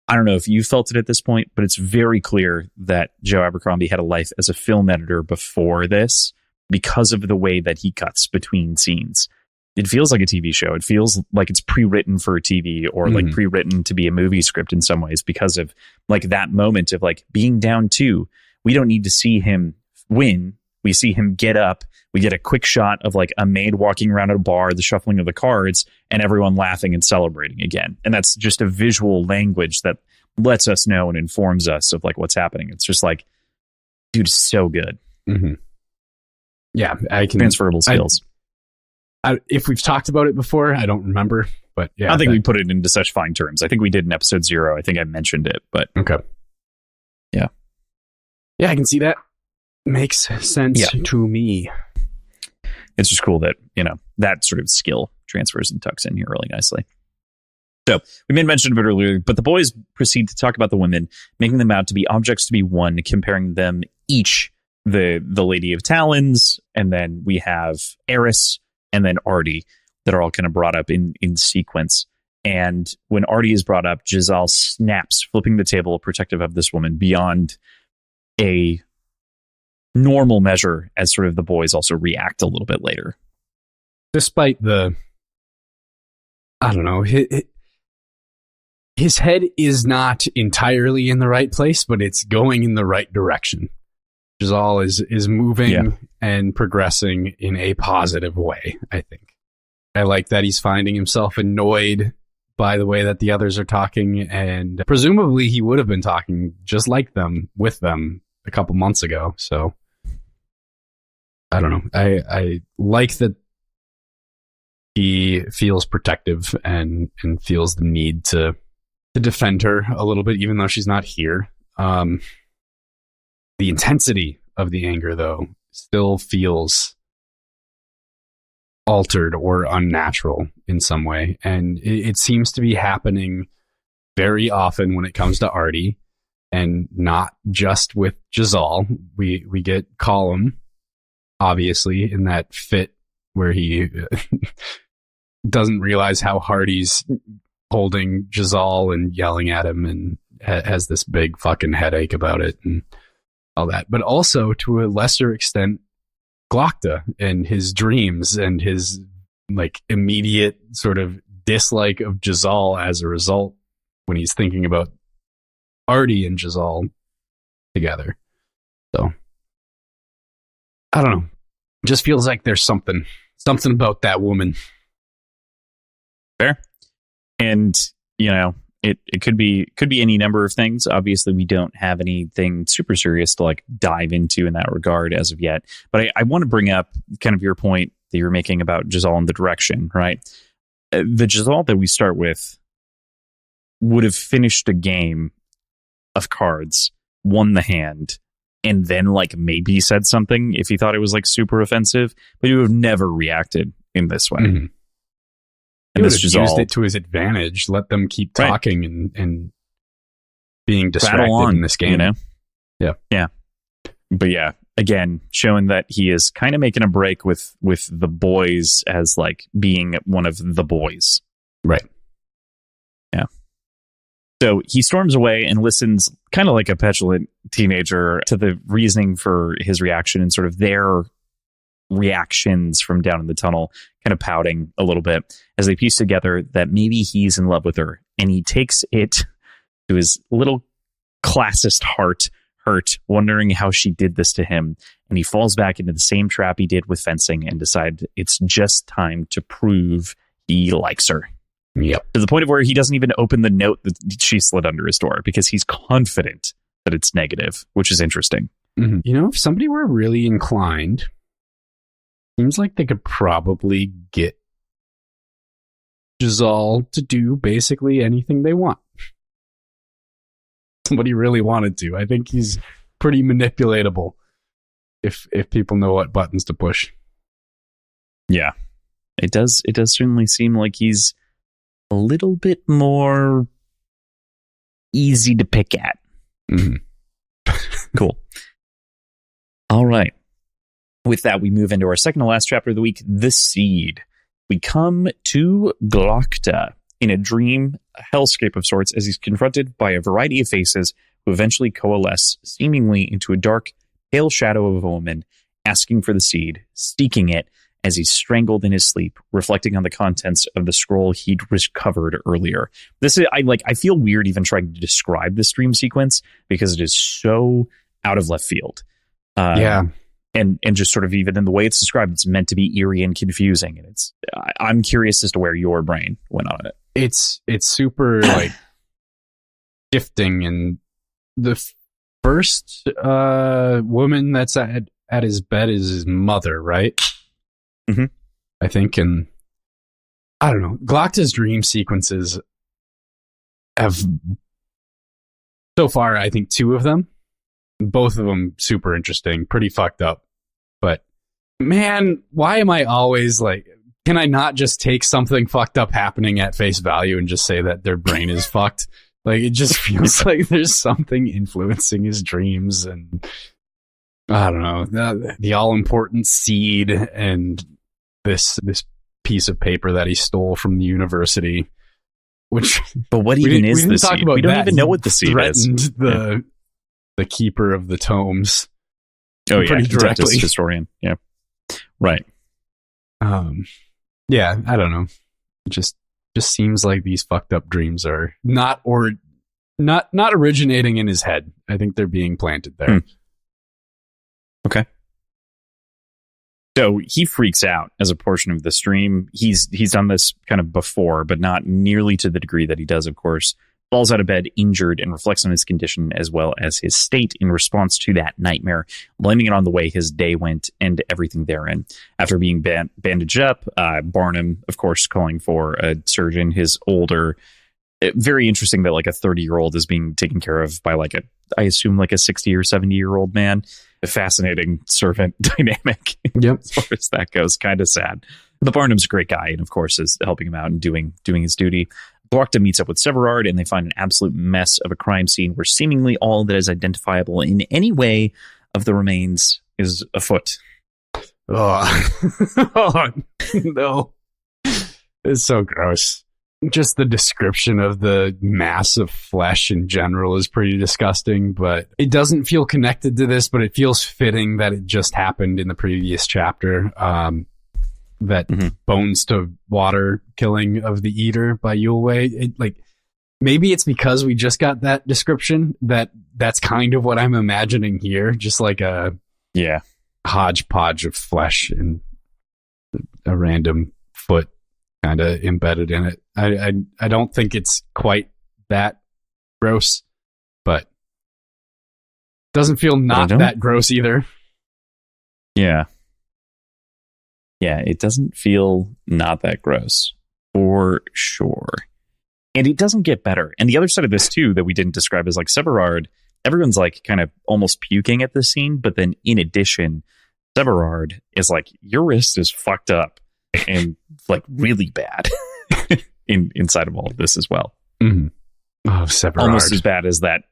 I don't know if you felt it at this point, but it's very clear that Joe Abercrombie had a life as a film editor before this because of the way that he cuts between scenes. it feels like a TV show. It feels like it's pre-written for TV or like pre-written to be a movie script in some ways because of like that moment of like being down 2. We don't need to see him win. We see him get up. We get a quick shot of like a maid walking around at a bar, the shuffling of the cards, and everyone laughing and celebrating again. And that's just a visual language that lets us know and informs us of like what's happening. It's just like, dude, so good. Yeah, I can transferable skills. If we've talked about it before, I don't remember, but yeah, I think we put it into such fine terms. I think we did in episode 0. I think I mentioned it, but okay. Yeah, I can see that. Makes sense to me. It's just cool that, you know, that sort of skill transfers and tucks in here really nicely. So we made mention of it earlier, but the boys proceed to talk about the women, making them out to be objects to be won, comparing them each, the Lady of Talons, and then we have Eris, and then Artie, that are all kind of brought up in sequence. And when Artie is brought up, Giselle snaps, flipping the table, protective of this woman beyond a normal measure, as sort of the boys also react a little bit later. Despite I don't know, his head is not entirely in the right place, but it's going in the right direction. Giselle is moving and progressing in a positive way, I think. I like that he's finding himself annoyed by the way that the others are talking, and presumably he would have been talking just like them, with them, a couple months ago. So I don't know. I like that he feels protective and feels the need to defend her a little bit, even though she's not here. The intensity of the anger, though, still feels altered or unnatural in some way. And it seems to be happening very often when it comes to Artie, and not just with Giselle. We get Colum, obviously, in that fit where he doesn't realize how hard he's holding Giselle and yelling at him, and has this big fucking headache about it and all that. But also, to a lesser extent, Glokta and his dreams and his like immediate sort of dislike of Giselle as a result when he's thinking about Artie and Giselle together. So I don't know. It just feels like there's something about that woman. Fair. And, you know, it could be any number of things. Obviously, we don't have anything super serious to like dive into in that regard as of yet. But I want to bring up kind of your point that you're making about Giselle and the direction, right? The Giselle that we start with would have finished a game of cards, won the hand, and then like maybe said something if he thought it was like super offensive, but he would have never reacted in this way. Mm-hmm. He would have used it to his advantage, let them keep talking and being distracted in this game. You know? Yeah. But yeah, again, showing that he is kind of making a break with the boys as like being one of the boys. Right. Yeah. So he storms away and listens kind of like a petulant teenager to the reasoning for his reaction and sort of their reactions from down in the tunnel, kind of pouting a little bit as they piece together that maybe he's in love with her, and he takes it to his little classist heart hurt, wondering how she did this to him, and he falls back into the same trap he did with fencing and decides it's just time to prove he likes her. Yep. To the point of where he doesn't even open the note that she slid under his door because he's confident that it's negative, which is interesting. Mm-hmm. You know, if somebody were really inclined, seems like they could probably get Giselle to do basically anything they want. Somebody really wanted to. I think he's pretty manipulatable if people know what buttons to push. Yeah. It does certainly seem like he's a little bit more easy to pick at. Mm-hmm. Cool. All right. With that, we move into our second to last chapter of the week, The Seed. We come to Glokta in a dream, a hellscape of sorts, as he's confronted by a variety of faces who eventually coalesce seemingly into a dark, pale shadow of a woman asking for the seed, seeking it, as he's strangled in his sleep, reflecting on the contents of the scroll he'd recovered earlier. This is I feel weird even trying to describe this dream sequence because it is so out of left field. And just sort of even in the way it's described, it's meant to be eerie and confusing. And I'm curious as to where your brain went on it. It's super like shifting, and the first woman that's at his bed is his mother, right? Mm-hmm. I think, and I don't know. Glocta's dream sequences have so far, I think, 2 of them. Both of them super interesting, pretty fucked up. But man, why am I always like, can I not just take something fucked up happening at face value and just say that their brain is fucked? Like, it just feels like there's something influencing his dreams, and I don't know, the all-important seed and this piece of paper that he stole from the university. Which, but what even is the seed? We don't even know what the seed is. The keeper of the tomes. Oh yeah, pretty directly. Historian. Yeah, right. Yeah, I don't know. It just seems like these fucked up dreams are not originating in his head. I think they're being planted there. Okay. So he freaks out as a portion of the stream. He's done this kind of before, but not nearly to the degree that he does, of course. Falls out of bed injured and reflects on his condition as well as his state in response to that nightmare, blaming it on the way his day went and everything therein. After being bandaged up, Barnum, of course, calling for a surgeon, his older... Very interesting that like a 30-year-old is being taken care of by I assume like a 60 or 70-year-old man. A fascinating servant dynamic. Yep. As far as that goes, kind of sad. But Barnum's a great guy and of course is helping him out and doing his duty. Glocta meets up with Severard and they find an absolute mess of a crime scene where seemingly all that is identifiable in any way of the remains is afoot. Oh, no. It's so gross. Just the description of the mass of flesh in general is pretty disgusting, but it doesn't feel connected to this, but it feels fitting that it just happened in the previous chapter. That bones to water killing of the eater by Yulway. Maybe it's because we just got that description that's kind of what I'm imagining here. Just like a hodgepodge of flesh and a random foot kind of embedded in it. I don't think it's quite that gross, but doesn't feel not that gross either. Yeah. Yeah, it doesn't feel not that gross, for sure. And it doesn't get better. And the other side of this, too, that we didn't describe is like Severard, everyone's like kind of almost puking at this scene, but then in addition, Severard is like, your wrist is fucked up and like really bad inside of all of this as well. Mm-hmm. Oh, Severard. Almost as bad as that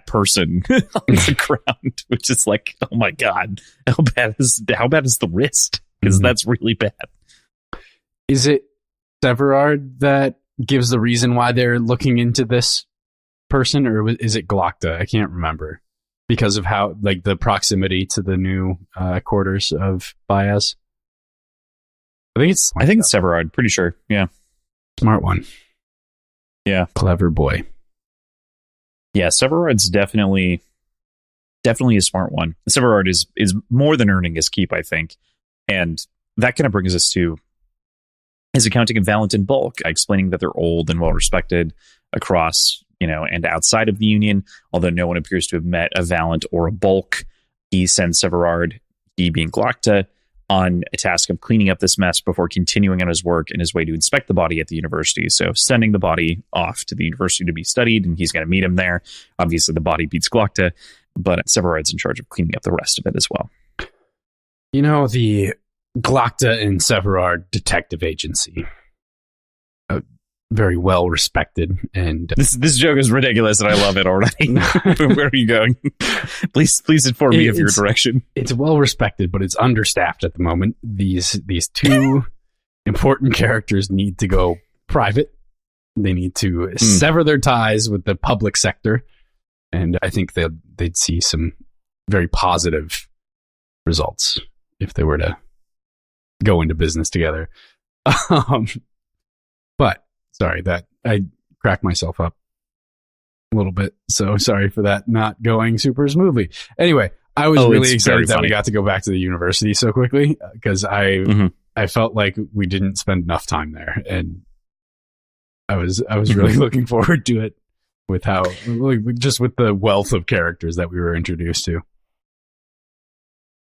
person on the ground, which is like, oh my God, how bad is the wrist? Because that's really bad. Is it Severard that gives the reason why they're looking into this person, or is it Glocta? I can't remember. Because of how, like, the proximity to the new quarters of Baez. I think it's Severard, pretty sure. Yeah. Smart one. Yeah. Clever boy. Yeah, Severard's definitely a smart one. Severard is more than earning his keep, I think. And that kind of brings us to his accounting of Valant and Bulk, explaining that they're old and well respected across, and outside of the Union, although no one appears to have met a Valant or a Bulk. He sends Severard, he being Glocta, on a task of cleaning up this mess before continuing on his work and his way to inspect the body at the university. So sending the body off to the university to be studied, and he's going to meet him there. Obviously, the body beats Glocta, but Severard's in charge of cleaning up the rest of it as well. The Glocta and Severard Detective Agency. Very well respected, and this joke is ridiculous, and I love it already. Where are you going? Please inform me of your direction. It's well respected, but it's understaffed at the moment. These two important characters need to go private. They need to sever their ties with the public sector, and I think they'd see some very positive results if they were to go into business together. But sorry that I cracked myself up a little bit. So sorry for that not going super smoothly. Anyway, I was really excited that we got to go back to the university so quickly because I felt like we didn't spend enough time there, and I was really looking forward to it with how just with the wealth of characters that we were introduced to.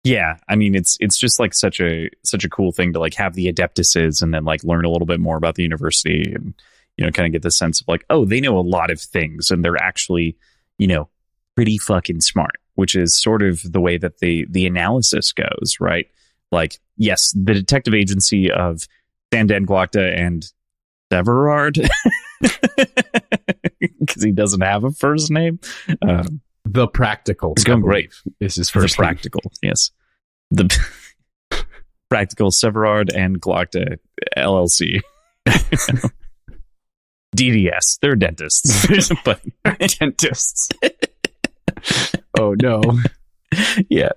Yeah, I mean it's just like such a cool thing to like have the Adeptuses and then like learn a little bit more about the university and kind of get the sense of like, oh, they know a lot of things and they're actually pretty fucking smart, which is sort of the way that the analysis goes, right? Like, yes, the detective agency of Sandan Glokta and Severard, because he doesn't have a first name. The Practical. It's going great. Is his first The Practical, yes. The Practical Severard and Glokta LLC. DDS. They're dentists. But dentists. Oh no. Yeah.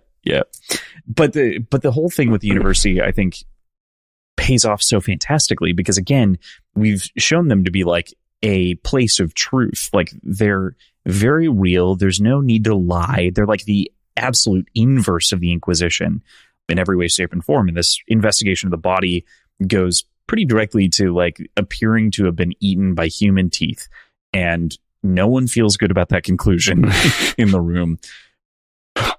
But the whole thing with the university, I think, pays off so fantastically because again, we've shown them to be like a place of truth. Like they're very real. There's no need to lie. They're like the absolute inverse of the Inquisition in every way, shape, and form. And this investigation of the body goes pretty directly to like appearing to have been eaten by human teeth. And no one feels good about that conclusion in the room.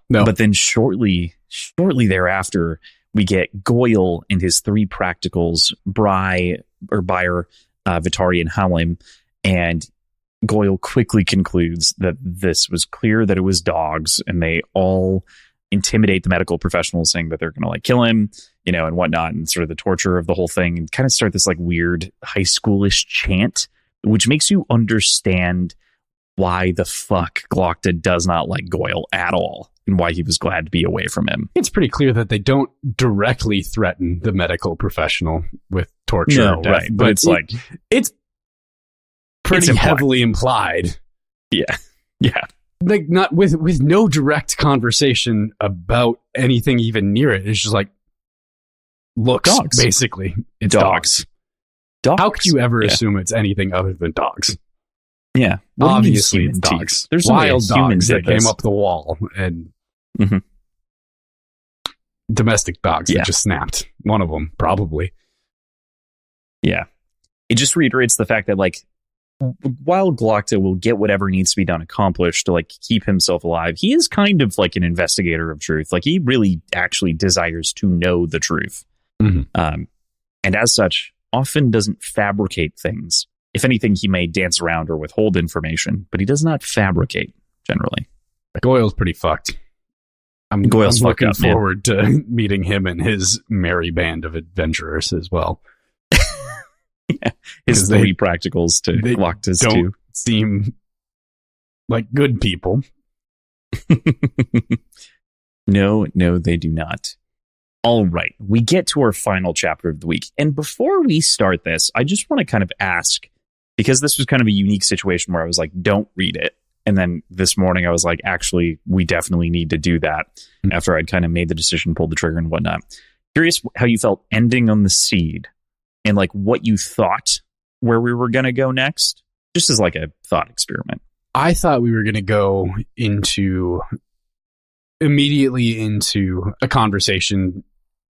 No. But then shortly thereafter, we get Goyle and his three practicals, Bayer, Vitari, and Halim. And Goyle quickly concludes that this was clear that it was dogs, and they all intimidate the medical professionals saying that they're going to like kill him, and whatnot, and sort of the torture of the whole thing, and kind of start this like weird high schoolish chant, which makes you understand why the fuck Glokta does not like Goyle at all and why he was glad to be away from him. It's pretty clear that they don't directly threaten the medical professional with torture. No, right. But it's pretty heavily implied. Yeah. Like not with no direct conversation about anything even near it. It's just like looks, dogs. Basically. It's dogs. How could you ever assume it's anything other than dogs? Yeah. Obviously it's dogs. There's wild dogs that came up the wall and domestic dogs that just snapped. One of them, probably. Yeah. It just reiterates the fact that like while Glokta will get whatever needs to be done accomplished to like keep himself alive, he is kind of like an investigator of truth. Like he really actually desires to know the truth. And as such, often doesn't fabricate things. If anything, he may dance around or withhold information, but he does not fabricate generally. Goyle's pretty fucked. I'm looking forward to meeting him and his merry band of adventurers as well. Yeah, his three practicals to Glokta's two. Don't seem like good people. No, they do not. All right, we get to our final chapter of the week. And before we start this, I just want to kind of ask, because this was kind of a unique situation where I was like, don't read it. And then this morning I was like, actually, we definitely need to do that after I'd kind of made the decision, pulled the trigger and whatnot. Curious how you felt ending on the seed and like what you thought where we were going to go next, just as like a thought experiment. I thought we were going to go immediately into a conversation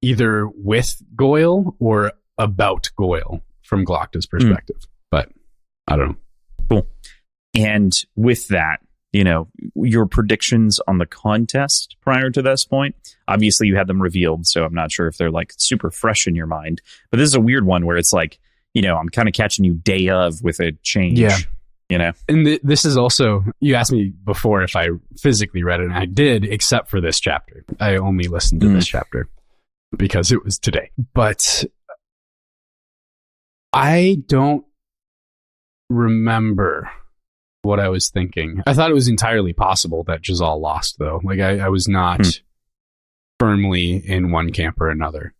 either with Goyle or about Goyle from Glokta's perspective. But I don't know. Cool. And with that, your predictions on the contest prior to this point, obviously you had them revealed, so I'm not sure if they're like super fresh in your mind. But this is a weird one where it's like, I'm kind of catching you day of with a change. Yeah. And this is also, you asked me before if I physically read it, and I did, except for this chapter. I only listened to this chapter because it was today. But I don't remember what I was thinking. I thought it was entirely possible that Jazal lost, though. Like, I was not firmly in one camp or another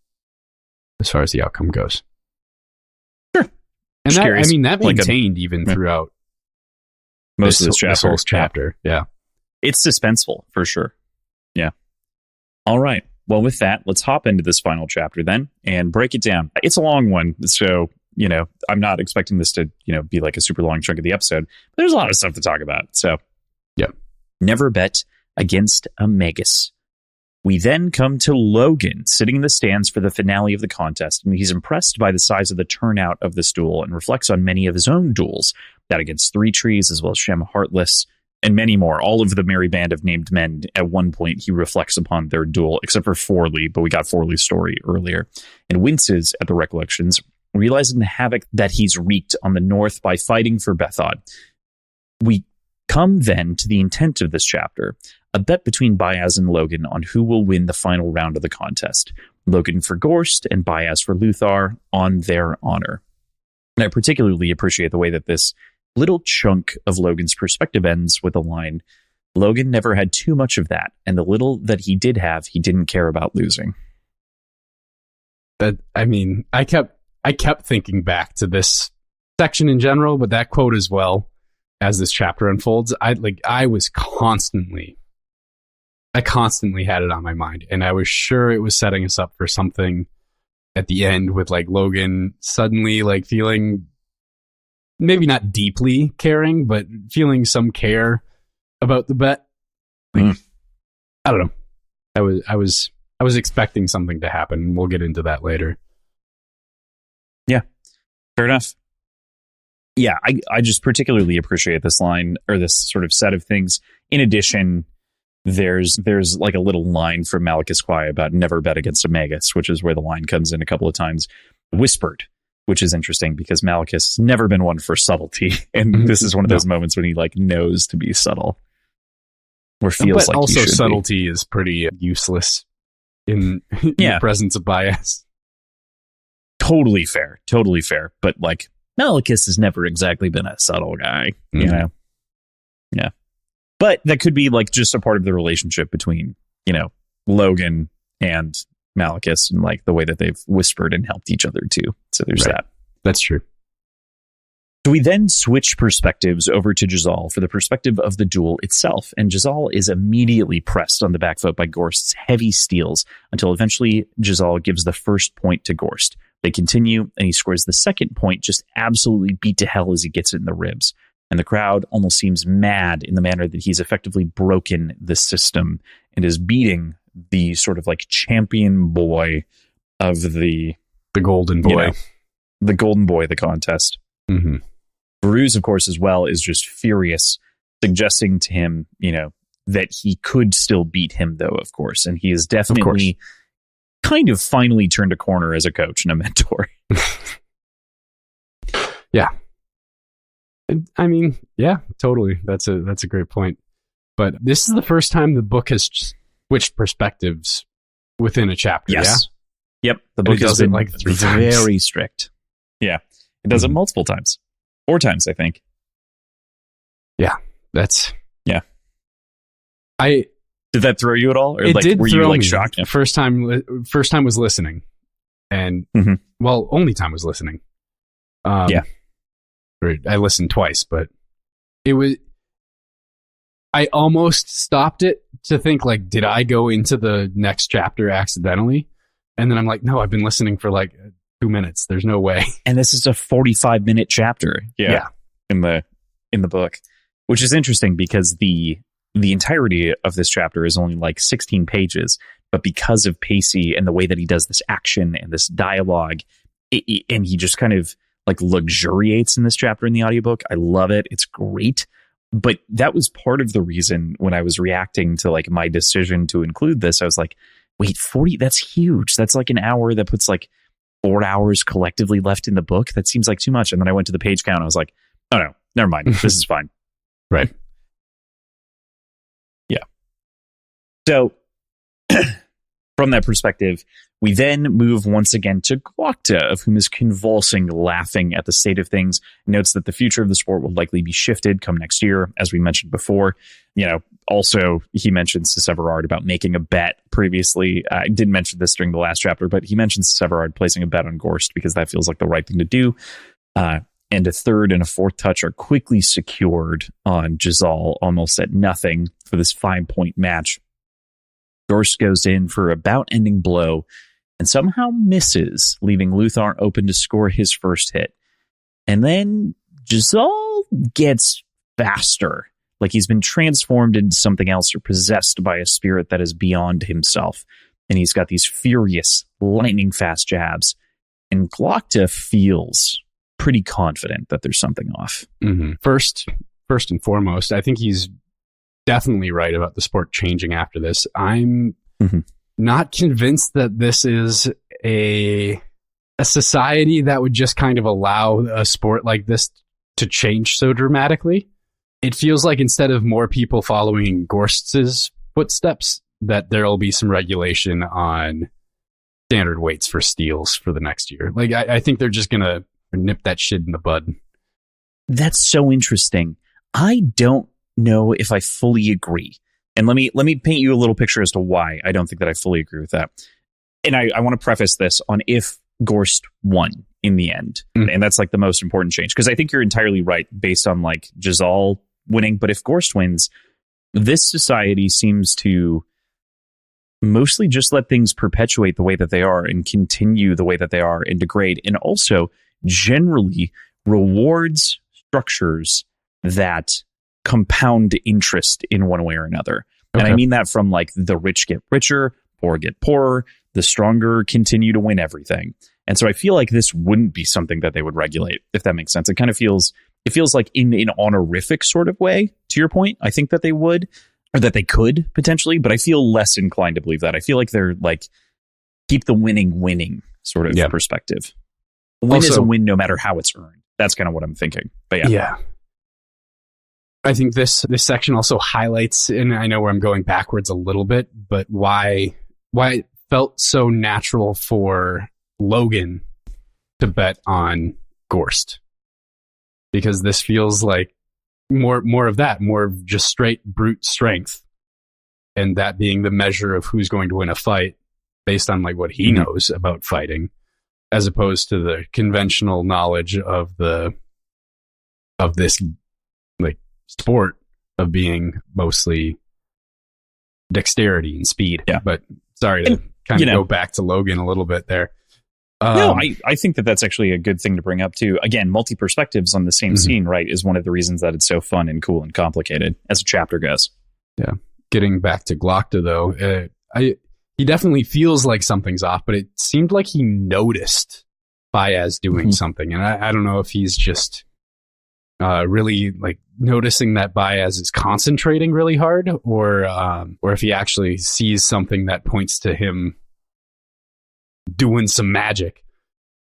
as far as the outcome goes. Sure. And that maintained even throughout most of this whole chapter. Yeah. It's suspenseful, for sure. Yeah. All right. Well, with that, let's hop into this final chapter then and break it down. It's a long one, so, I'm not expecting this to, be like a super long chunk of the episode, but there's a lot of stuff to talk about. So, yeah. Never bet against a Magus. We then come to Logan sitting in the stands for the finale of the contest, and he's impressed by the size of the turnout of this duel and reflects on many of his own duels, that against Three Trees as well as Shem Heartless, and many more. All of the merry band of named men, at one point he reflects upon their duel, except for Forley, but we got Forley's story earlier, and winces at the recollections, realizing the havoc that he's wreaked on the North by fighting for Bethod. We come then to the intent of this chapter, a bet between Baez and Logan on who will win the final round of the contest. Logan for Gorst and Baez for Luthar on their honor. And I particularly appreciate the way that this little chunk of Logan's perspective ends with a line, Logan never had too much of that, and the little that he did have, he didn't care about losing. I kept thinking back to this section in general, but that quote as well as this chapter unfolds. I constantly had it on my mind, and I was sure it was setting us up for something at the end with like Logan suddenly like feeling maybe not deeply caring, but feeling some care about the bet. I don't know. I was expecting something to happen. We'll get into that later. Yeah, fair enough. Yeah, I just particularly appreciate this line or this sort of set of things. In addition, there's like a little line from Malachus Quai about never bet against a Magus, which is where the line comes in a couple of times. Whispered, which is interesting because Malachus has never been one for subtlety. And this is one of those moments when he like knows to be subtle. Or feels but like also subtlety is pretty useless in the presence of bias. Totally fair. But like Malachus has never exactly been a subtle guy, you know? Yeah. But that could be like just a part of the relationship between, Logan and Malachus and like the way that they've whispered and helped each other too. So there's that. That's true. So we then switch perspectives over to Jazal for the perspective of the duel itself. And Jazal is immediately pressed on the back foot by Gorst's heavy steals until eventually Jazal gives the first point to Gorst. They continue and he scores the second point, just absolutely beat to hell as he gets it in the ribs. And the crowd almost seems mad in the manner that he's effectively broken the system and is beating the sort of like champion boy of the golden boy, the golden boy of the contest. Mm-hmm. Baruz, of course, as well, is just furious, suggesting to him, that he could still beat him, though, of course. And he is definitely kind of finally turned a corner as a coach and a mentor. Yeah. I mean, yeah, totally. That's a great point. But this is the first time the book has switched perspectives within a chapter. Yes. Yeah? Yep. The book has been like 3 times. Very strict. Yeah. It does it multiple times. 4 times, I think. Yeah. That's... Yeah. Did that throw you at all? Or it like, did were throw you like me. shocked? First time was listening. And, only time was listening. Yeah. I listened twice, but it was... I almost stopped it to think, like, did I go into the next chapter accidentally? And then I'm like, no, I've been listening for like 2 minutes. There's no way. And this is a 45-minute chapter. Yeah. In the book, which is interesting because the entirety of this chapter is only like 16 pages, but because of Pacey and the way that he does this action and this dialogue, and he just kind of like luxuriates in this chapter in the audiobook. I love it. It's great. But that was part of the reason when I was reacting to like my decision to include this, I was like, wait, 40, that's huge. That's like an hour that puts like 4 hours collectively left in the book. That seems like too much. And then I went to the page count and I was like, oh no, never mind. This is fine. Right. Yeah. So from that perspective, we then move once again to Glokta, of whom is convulsing, laughing at the state of things. Notes that the future of the sport will likely be shifted come next year, as we mentioned before. Also, he mentions to Severard about making a bet previously. I didn't mention this during the last chapter, but he mentions Severard placing a bet on Gorst because that feels like the right thing to do. And a third and a fourth touch are quickly secured on Jazal, almost at nothing for this 5-point match. Gorst goes in for a bout-ending blow and somehow misses, leaving Luthor open to score his first hit. And then Giselle gets faster, like he's been transformed into something else or possessed by a spirit that is beyond himself. And he's got these furious, lightning-fast jabs. And Glocta feels pretty confident that there's something off. Mm-hmm. First and foremost, I think he's definitely right about the sport changing after this. I'm not convinced that this is a society that would just kind of allow a sport like this to change so dramatically. It feels like instead of more people following Gorst's footsteps, that there'll be some regulation on standard weights for steals for the next year. Like, I think they're just going to nip that shit in the bud. That's so interesting. I don't know if I fully agree. And let me paint you a little picture as to why I don't think that I fully agree with that. And I want to preface this on if Gorst won in the end. And that's like the most important change. Because I think you're entirely right based on like Giselle winning. But if Gorst wins, this society seems to mostly just let things perpetuate the way that they are and continue the way that they are and degrade. And also generally rewards structures that compound interest in one way or another. Okay. And I mean that from like the rich get richer, poor get poorer, the stronger continue to win everything. And so I feel like this wouldn't be something that they would regulate, if that makes sense. It kind of feels like in an honorific sort of way, to your point. I think that they would, or that they could potentially, but I feel less inclined to believe that. I feel like they're like, keep the winning sort of perspective. A win is a win no matter how it's earned. That's kind of what I'm thinking. But yeah. I think this section also highlights, and I know where I'm going backwards a little bit, but why it felt so natural for Logan to bet on Gorst. Because this feels like more of that, more of just straight brute strength, and that being the measure of who's going to win a fight based on like what he knows about fighting, as opposed to the conventional knowledge of this like sport of being mostly dexterity and speed. Yeah. But sorry to kind of go back to Logan a little bit there. No, I think that that's actually a good thing to bring up too. Again, multi-perspectives on the same scene, right, is one of the reasons that it's so fun and cool and complicated as a chapter goes. Yeah. Getting back to Glocta though, he definitely feels like something's off, but it seemed like he noticed Baez doing something. And I don't know if he's just really like noticing that Baez is concentrating really hard, or if he actually sees something that points to him doing some magic.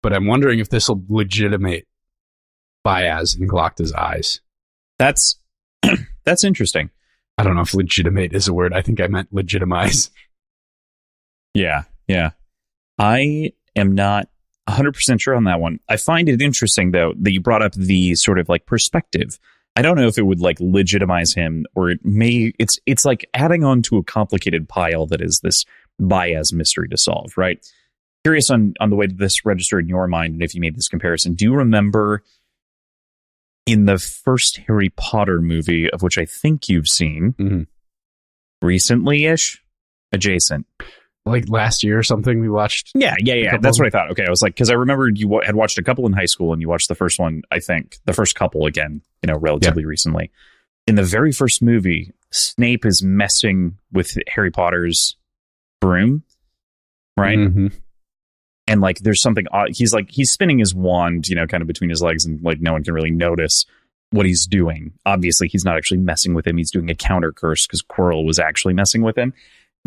But I'm wondering if this will legitimate Baez in Glocta's eyes. That's interesting. I don't know if legitimate is a word. I think I meant legitimize. Yeah. I am not 100% sure on that one. I find it interesting, though, that you brought up the sort of like perspective. I don't know if it would like legitimize him, or it's like adding on to a complicated pile that is this Baez mystery to solve, right? Curious on the way that this registered in your mind, and if you made this comparison. Do you remember in the first Harry Potter movie, of which I think you've seen recently-ish, adjacent, like last year or something, we watched? Yeah. That's what I thought. Okay, I was like, because I remembered you had watched a couple in high school, and you watched the first one, I think, the first couple again, relatively recently. In the very first movie, Snape is messing with Harry Potter's broom, right? And like, there's something odd. He's spinning his wand, kind of between his legs, and like no one can really notice what he's doing. Obviously, he's not actually messing with him. He's doing a counter curse because Quirrell was actually messing with him.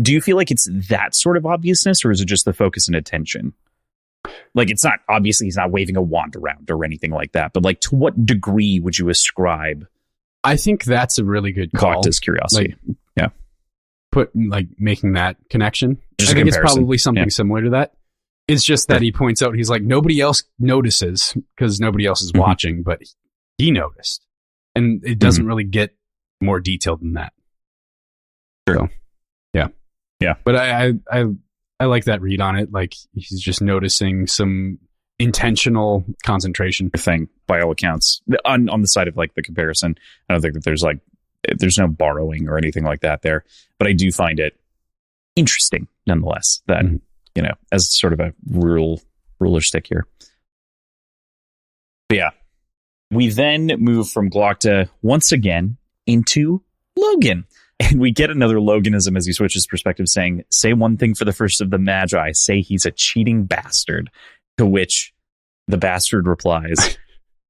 Do you feel like it's that sort of obviousness, or is it just the focus and attention? Like, it's not, obviously he's not waving a wand around or anything like that, but like, to what degree would you ascribe? I think that's a really good call. Glocta's curiosity. Making that connection. Just I think it's probably something similar to that. It's just that he points out, he's like, nobody else notices because nobody else is watching, but he noticed. And it doesn't really get more detailed than that. Sure. So, yeah. But I like that read on it. Like, he's just noticing some intentional concentration thing, by all accounts. On the side of like the comparison, I don't think that there's no borrowing or anything like that there. But I do find it interesting nonetheless. That as sort of a ruler stick here. But yeah, we then move from Glocta once again into Logan. And we get another Loganism as he switches perspective, saying, "Say one thing for the first of the Magi. Say he's a cheating bastard." To which the bastard replies,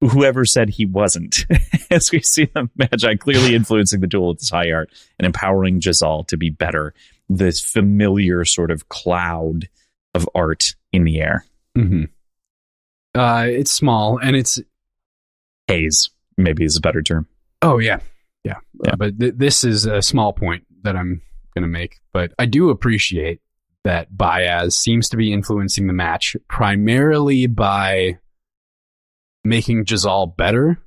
"Whoever said he wasn't?" As we see the Magi clearly influencing the duel with his high art and empowering Jazal to be better. This familiar sort of cloud of art in the air. Mm-hmm. It's small and it's haze, maybe is a better term. Oh, yeah. But this is a small point that I'm going to make. But I do appreciate that Baez seems to be influencing the match primarily by making Jazal better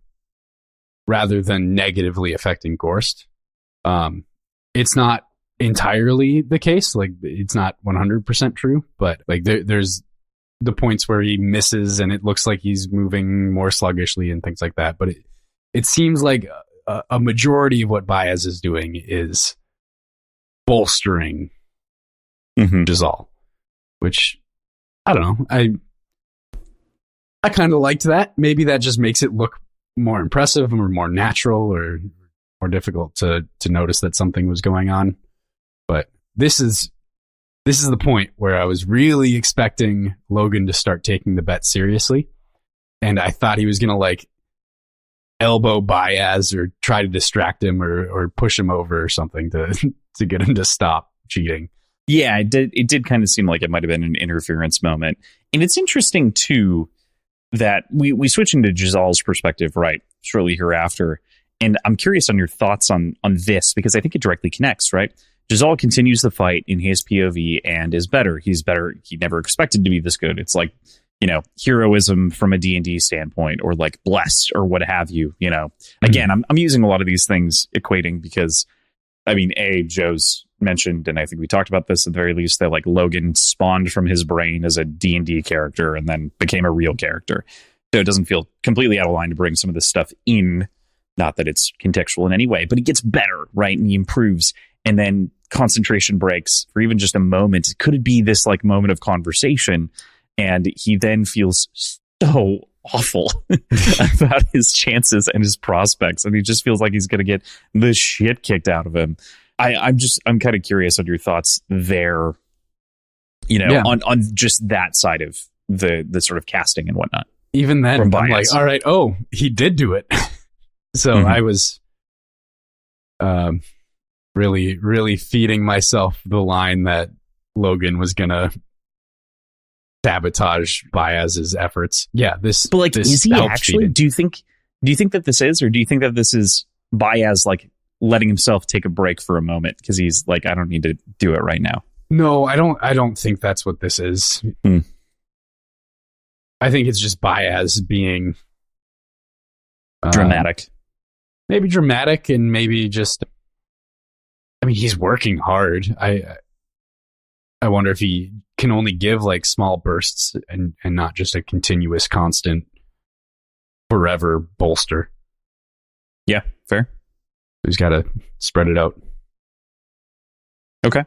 rather than negatively affecting Gorst. It's not entirely the case. Like, it's not 100% true, but like there's the points where he misses and it looks like he's moving more sluggishly and things like that. But it seems like a majority of what Baez is doing is bolstering Jazal, which I don't know. I kind of liked that. Maybe that just makes it look more impressive or more natural or more difficult to notice that something was going on. But this is the point where I was really expecting Logan to start taking the bet seriously. And I thought he was going to like elbow Baez or try to distract him or push him over or something to get him to stop cheating. Yeah, it did kind of seem like it might have been an interference moment. And it's interesting too that we switch into Jazal's perspective right shortly hereafter. And I'm curious on your thoughts on this, because I think it directly connects, right? Jazal continues the fight in his POV and is better. He's better. He never expected to be this good. It's like, heroism from a D&D standpoint, or like blessed or what have you, Again, I'm using a lot of these things equating because, I mean, Joe's mentioned, and I think we talked about this at the very least, that like Logan spawned from his brain as a D&D character and then became a real character. So it doesn't feel completely out of line to bring some of this stuff in. Not that it's contextual in any way, but he gets better, right? And he improves. And then concentration breaks for even just a moment. Could it be this like moment of conversation? And he then feels so awful about his chances and his prospects. And he just feels like he's going to get the shit kicked out of him. I'm kind of curious on your thoughts there, on just that side of the sort of casting and whatnot. Even then, I'm like, all right, he did do it. So I was really, really feeding myself the line that Logan was going to sabotage Baez's efforts. Yeah, this. But like, is he actually? Do you think that this is, or do you think that this is Baez like letting himself take a break for a moment because he's like, I don't need to do it right now? No, I don't think that's what this is. I think it's just Baez being dramatic. Maybe dramatic, and maybe just. I mean, he's working hard. I wonder if he can only give like small bursts and not just a continuous, constant, forever bolster. Yeah, fair. He's got to spread it out. Okay.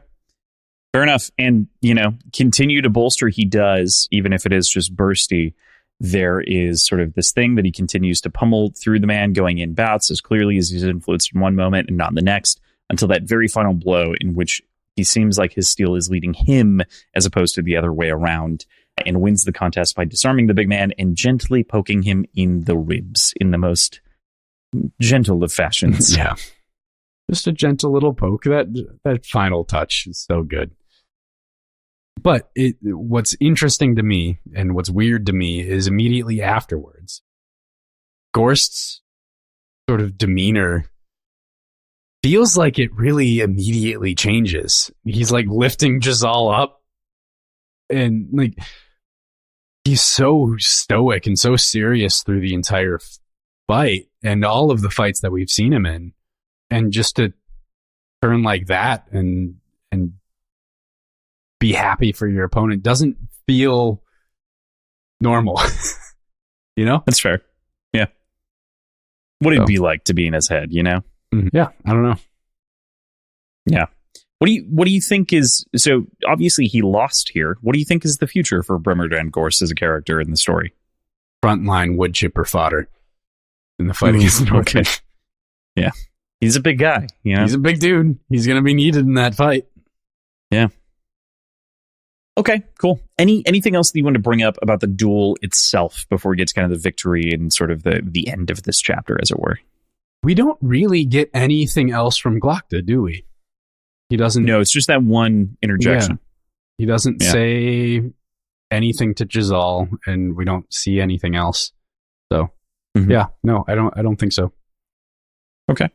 Fair enough. And, continue to bolster he does, even if it is just bursty. There is sort of this thing that he continues to pummel through the man, going in bouts as clearly as he's influenced in one moment and not in the next, until that very final blow in which he seems like his steel is leading him as opposed to the other way around, and wins the contest by disarming the big man and gently poking him in the ribs in the most gentle of fashions. Yeah. Just a gentle little poke. That final touch is so good. But what's interesting to me and what's weird to me is immediately afterwards, Gorst's sort of demeanor feels like it really immediately changes. He's like lifting Jazal up, and like he's so stoic and so serious through the entire fight and all of the fights that we've seen him in. And just to turn like that and be happy for your opponent doesn't feel normal. That's fair. Yeah. What it'd be like to be in his head, Yeah, I don't know. Yeah. What do you think is, so obviously he lost here. What do you think is the future for Brimmer Dan Gorst as a character in the story? Frontline wood chipper fodder in the fight against the Northmen. Okay. Yeah. He's a big guy, you know? He's a big dude. He's going to be needed in that fight. Yeah. Okay, cool. Anything else that you want to bring up about the duel itself before we get to kind of the victory and sort of the end of this chapter, as it were? We don't really get anything else from Glokta, do we? He doesn't. No, it's just that one interjection. Yeah. He doesn't say anything to Jazal, and we don't see anything else. So, yeah, no, I don't think so. Okay.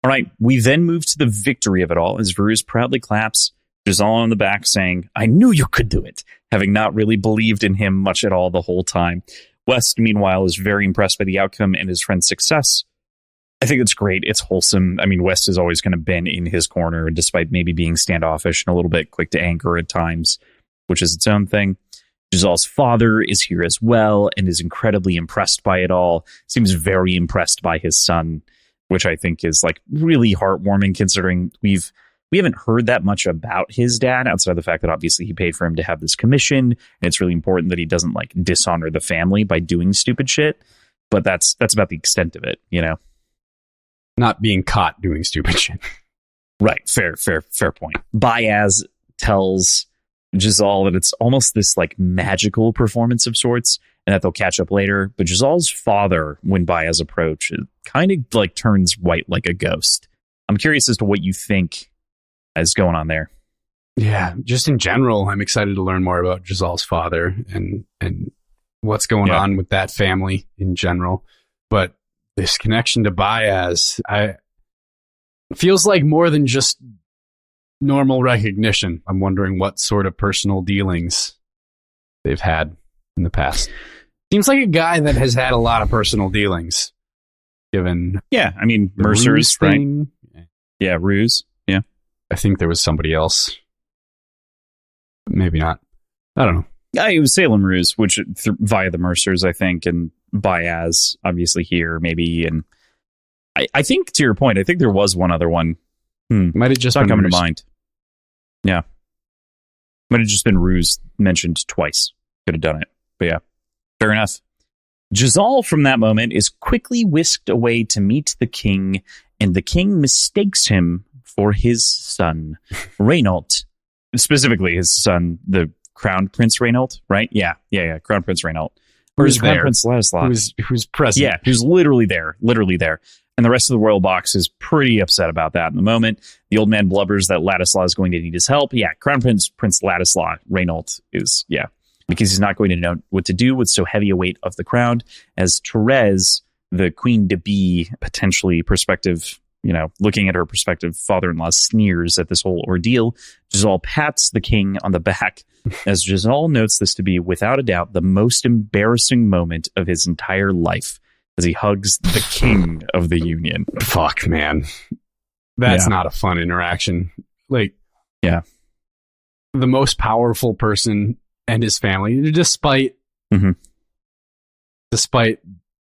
All right. We then move to the victory of it all as Varus proudly claps Jazal on the back, saying, "I knew you could do it," having not really believed in him much at all the whole time. West, meanwhile, is very impressed by the outcome and his friend's success. I think it's great. It's wholesome. I mean, West has always kind of been in his corner, despite maybe being standoffish and a little bit quick to anger at times, which is its own thing. Jazal's father is here as well and is incredibly impressed by it all. Seems very impressed by his son, which I think is like really heartwarming, considering we haven't heard that much about his dad outside of the fact that obviously he paid for him to have this commission, and it's really important that he doesn't like dishonor the family by doing stupid shit. But that's about the extent of it, you know. Not being caught doing stupid shit. Right. Fair point. Baez tells Jazal that it's almost this like magical performance of sorts and that they'll catch up later. But Jazal's father, when Baez approaches, kind of like turns white like a ghost. I'm curious as to what you think is going on there. Yeah, just in general, I'm excited to learn more about Jazal's father and what's going on with that family in general. But this connection to Baez, feels like more than just normal recognition. I'm wondering what sort of personal dealings they've had in the past. Seems like a guy that has had a lot of personal dealings, given I mean, Mercer's thing. Right? Yeah, Ruse. Yeah. I think there was somebody else. Maybe not. I don't know. Yeah, it was Salem Ruse, which via the Mercers, I think, and Baez, obviously here, maybe. And I think, to your point, I think there was one other one. Might have just not been coming Ruse. to mind. Yeah. Might have just been Ruse mentioned twice. Could have done it. But yeah, fair enough. Jazal, from that moment, is quickly whisked away to meet the king, and the king mistakes him for his son, Reynault. Specifically, his son, the Crown Prince Reynault, right? Yeah. Crown Prince Reynault. Or is Crown Prince Ladislaw? Who's present. Yeah, who's literally there. And the rest of the royal box is pretty upset about that in the moment. The old man blubbers that Ladislaw is going to need his help. Yeah, Crown Prince Ladislaw Reynault is, because he's not going to know what to do with so heavy a weight of the crown, as Therese, the queen to be, potentially prospective, looking at her prospective father-in-law, sneers at this whole ordeal. Jazal pats the king on the back, as Jazal notes this to be, without a doubt, the most embarrassing moment of his entire life, as he hugs the king of the Union. Fuck, man. That's not a fun interaction. Like, the most powerful person and his family, despite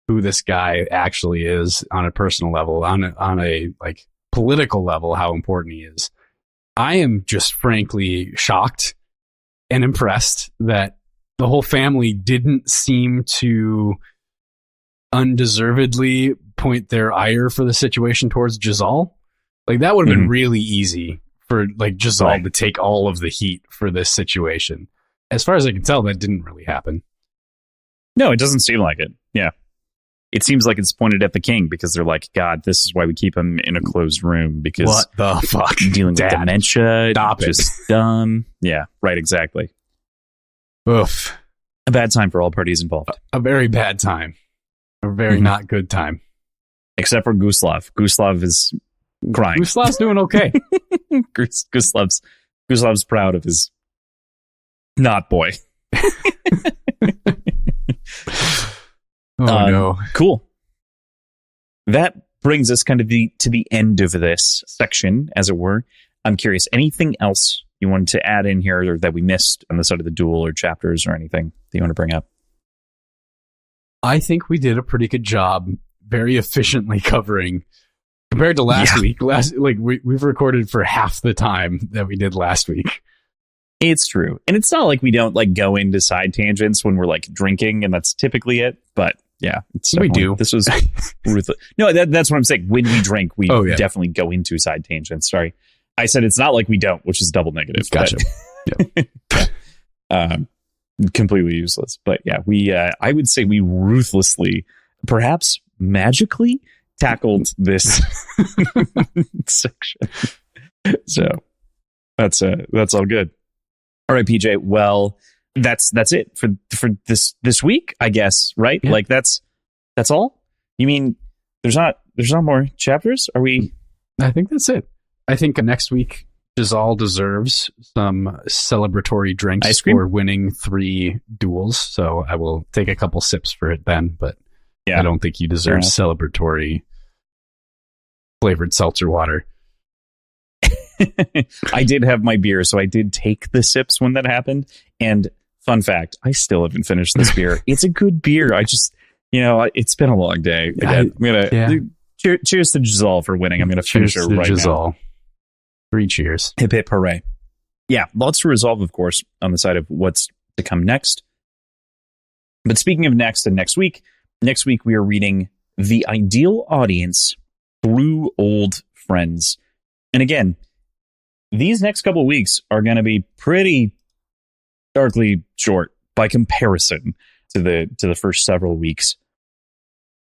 who this guy actually is on a personal level, on a like political level, how important he is. I am just frankly shocked and impressed that the whole family didn't seem to undeservedly point their ire for the situation towards Jazal. Like, that would have been really easy for like Jazal to take all of the heat for this situation. As far as I can tell, that didn't really happen. No, it doesn't seem like it. Yeah. It seems like it's pointed at the king because they're like, God, this is why we keep him in a closed room, because what the fuck? Dealing with dementia. Stop it. Just dumb. Yeah, right, exactly. Oof. A bad time for all parties involved. A very bad time. A very not good time. Except for Guslav. Guslav is crying. Guslav's doing okay. Guslav's proud of his not boy. Oh no. Cool. That brings us kind of to the end of this section, as it were. I'm curious, anything else you wanted to add in here or that we missed on the side of the duel or chapters or anything that you want to bring up? I think we did a pretty good job very efficiently covering Compared to last week, we've recorded for half the time that we did last week. It's true. And it's not like we don't like go into side tangents when we're like drinking, and that's typically it. But yeah, we do. This was ruthless. No, that's what I'm saying. When we drink, we definitely go into side tangents. Sorry. I said it's not like we don't, which is double negative. Gotcha. Completely useless. But yeah, I would say we ruthlessly, perhaps magically, tackled this section. So that's all good. All right, PJ. Well, that's it for this week, I guess, right? Yeah. Like that's all? You mean there's not more chapters? Are we? I think that's it. I think next week Giselle deserves some celebratory drinks for winning 3 duels. So I will take a couple sips for it then, but I don't think you deserve celebratory flavored seltzer water. I did have my beer, so I did take the sips when that happened. And fun fact, I still haven't finished this beer. It's a good beer. I just, it's been a long day. Cheers to Giselle for winning. I'm going to finish it right now. 3 cheers. Hip hip hooray. Yeah, lots to resolve, of course, on the side of what's to come next. But speaking of next week we are reading The Ideal Audience Through Old Friends. And again, these next couple of weeks are going to be pretty darkly short by comparison to the first several weeks.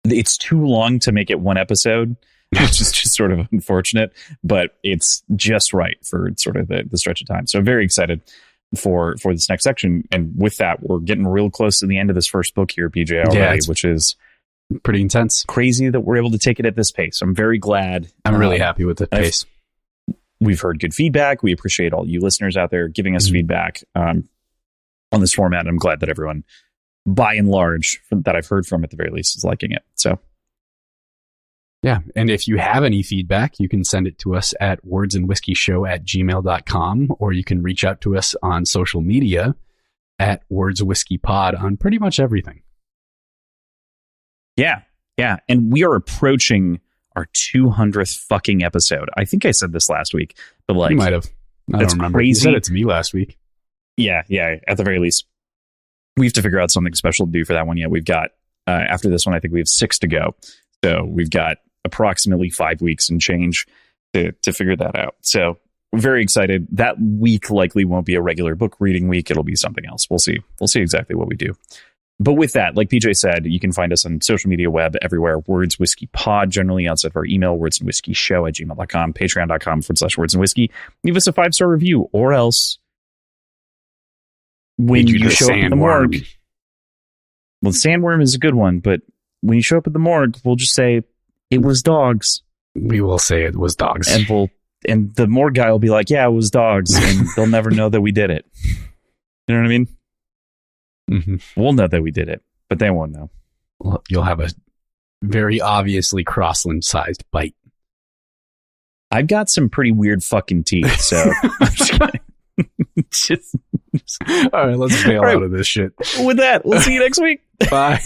It's too long to make it one episode, which is just sort of unfortunate, but it's just right for sort of the stretch of time. So I'm very excited for this next section. And with that, we're getting real close to the end of this first book here, PJ, already, which is pretty intense. Crazy that we're able to take it at this pace. I'm very glad. I'm really happy with the pace. We've heard good feedback. We appreciate all you listeners out there giving us feedback on this format. I'm glad that everyone, by and large, that I've heard from at the very least, is liking it. So, yeah. And if you have any feedback, you can send it to us at wordsandwhiskeyshow@gmail.com, or you can reach out to us on social media at wordswhiskeypod on pretty much everything. Yeah. Yeah. And we are approaching our 200th fucking episode. I think I said this last week, but like, you might have. I don't remember. Crazy. You said it to me last week. Yeah. At the very least, we have to figure out something special to do for that one yet. We've got, after this one, I think we have 6 to go. So we've got approximately 5 weeks and change to figure that out. So we're very excited. That week likely won't be a regular book reading week. It'll be something else. We'll see. We'll see exactly what we do. But with that, like PJ said, you can find us on social media web everywhere. Words Whiskey Pod, generally outside of our email, wordsandwhiskyshow@gmail.com, patreon.com/wordsandwhiskey. Leave us a 5-star review, or else when you show up at the morgue. Well, the sandworm is a good one, but when you show up at the morgue, we'll just say it was dogs. We will say it was dogs. And the morgue guy will be like, yeah, it was dogs, and they'll never know that we did it. You know what I mean? Mm-hmm. We'll know that we did it, but they won't know. Well, you'll have a very obviously Crossland-sized bite. I've got some pretty weird fucking teeth, so I'm just kidding. All right, let's bail out of this shit. With that, we'll see you next week. Bye.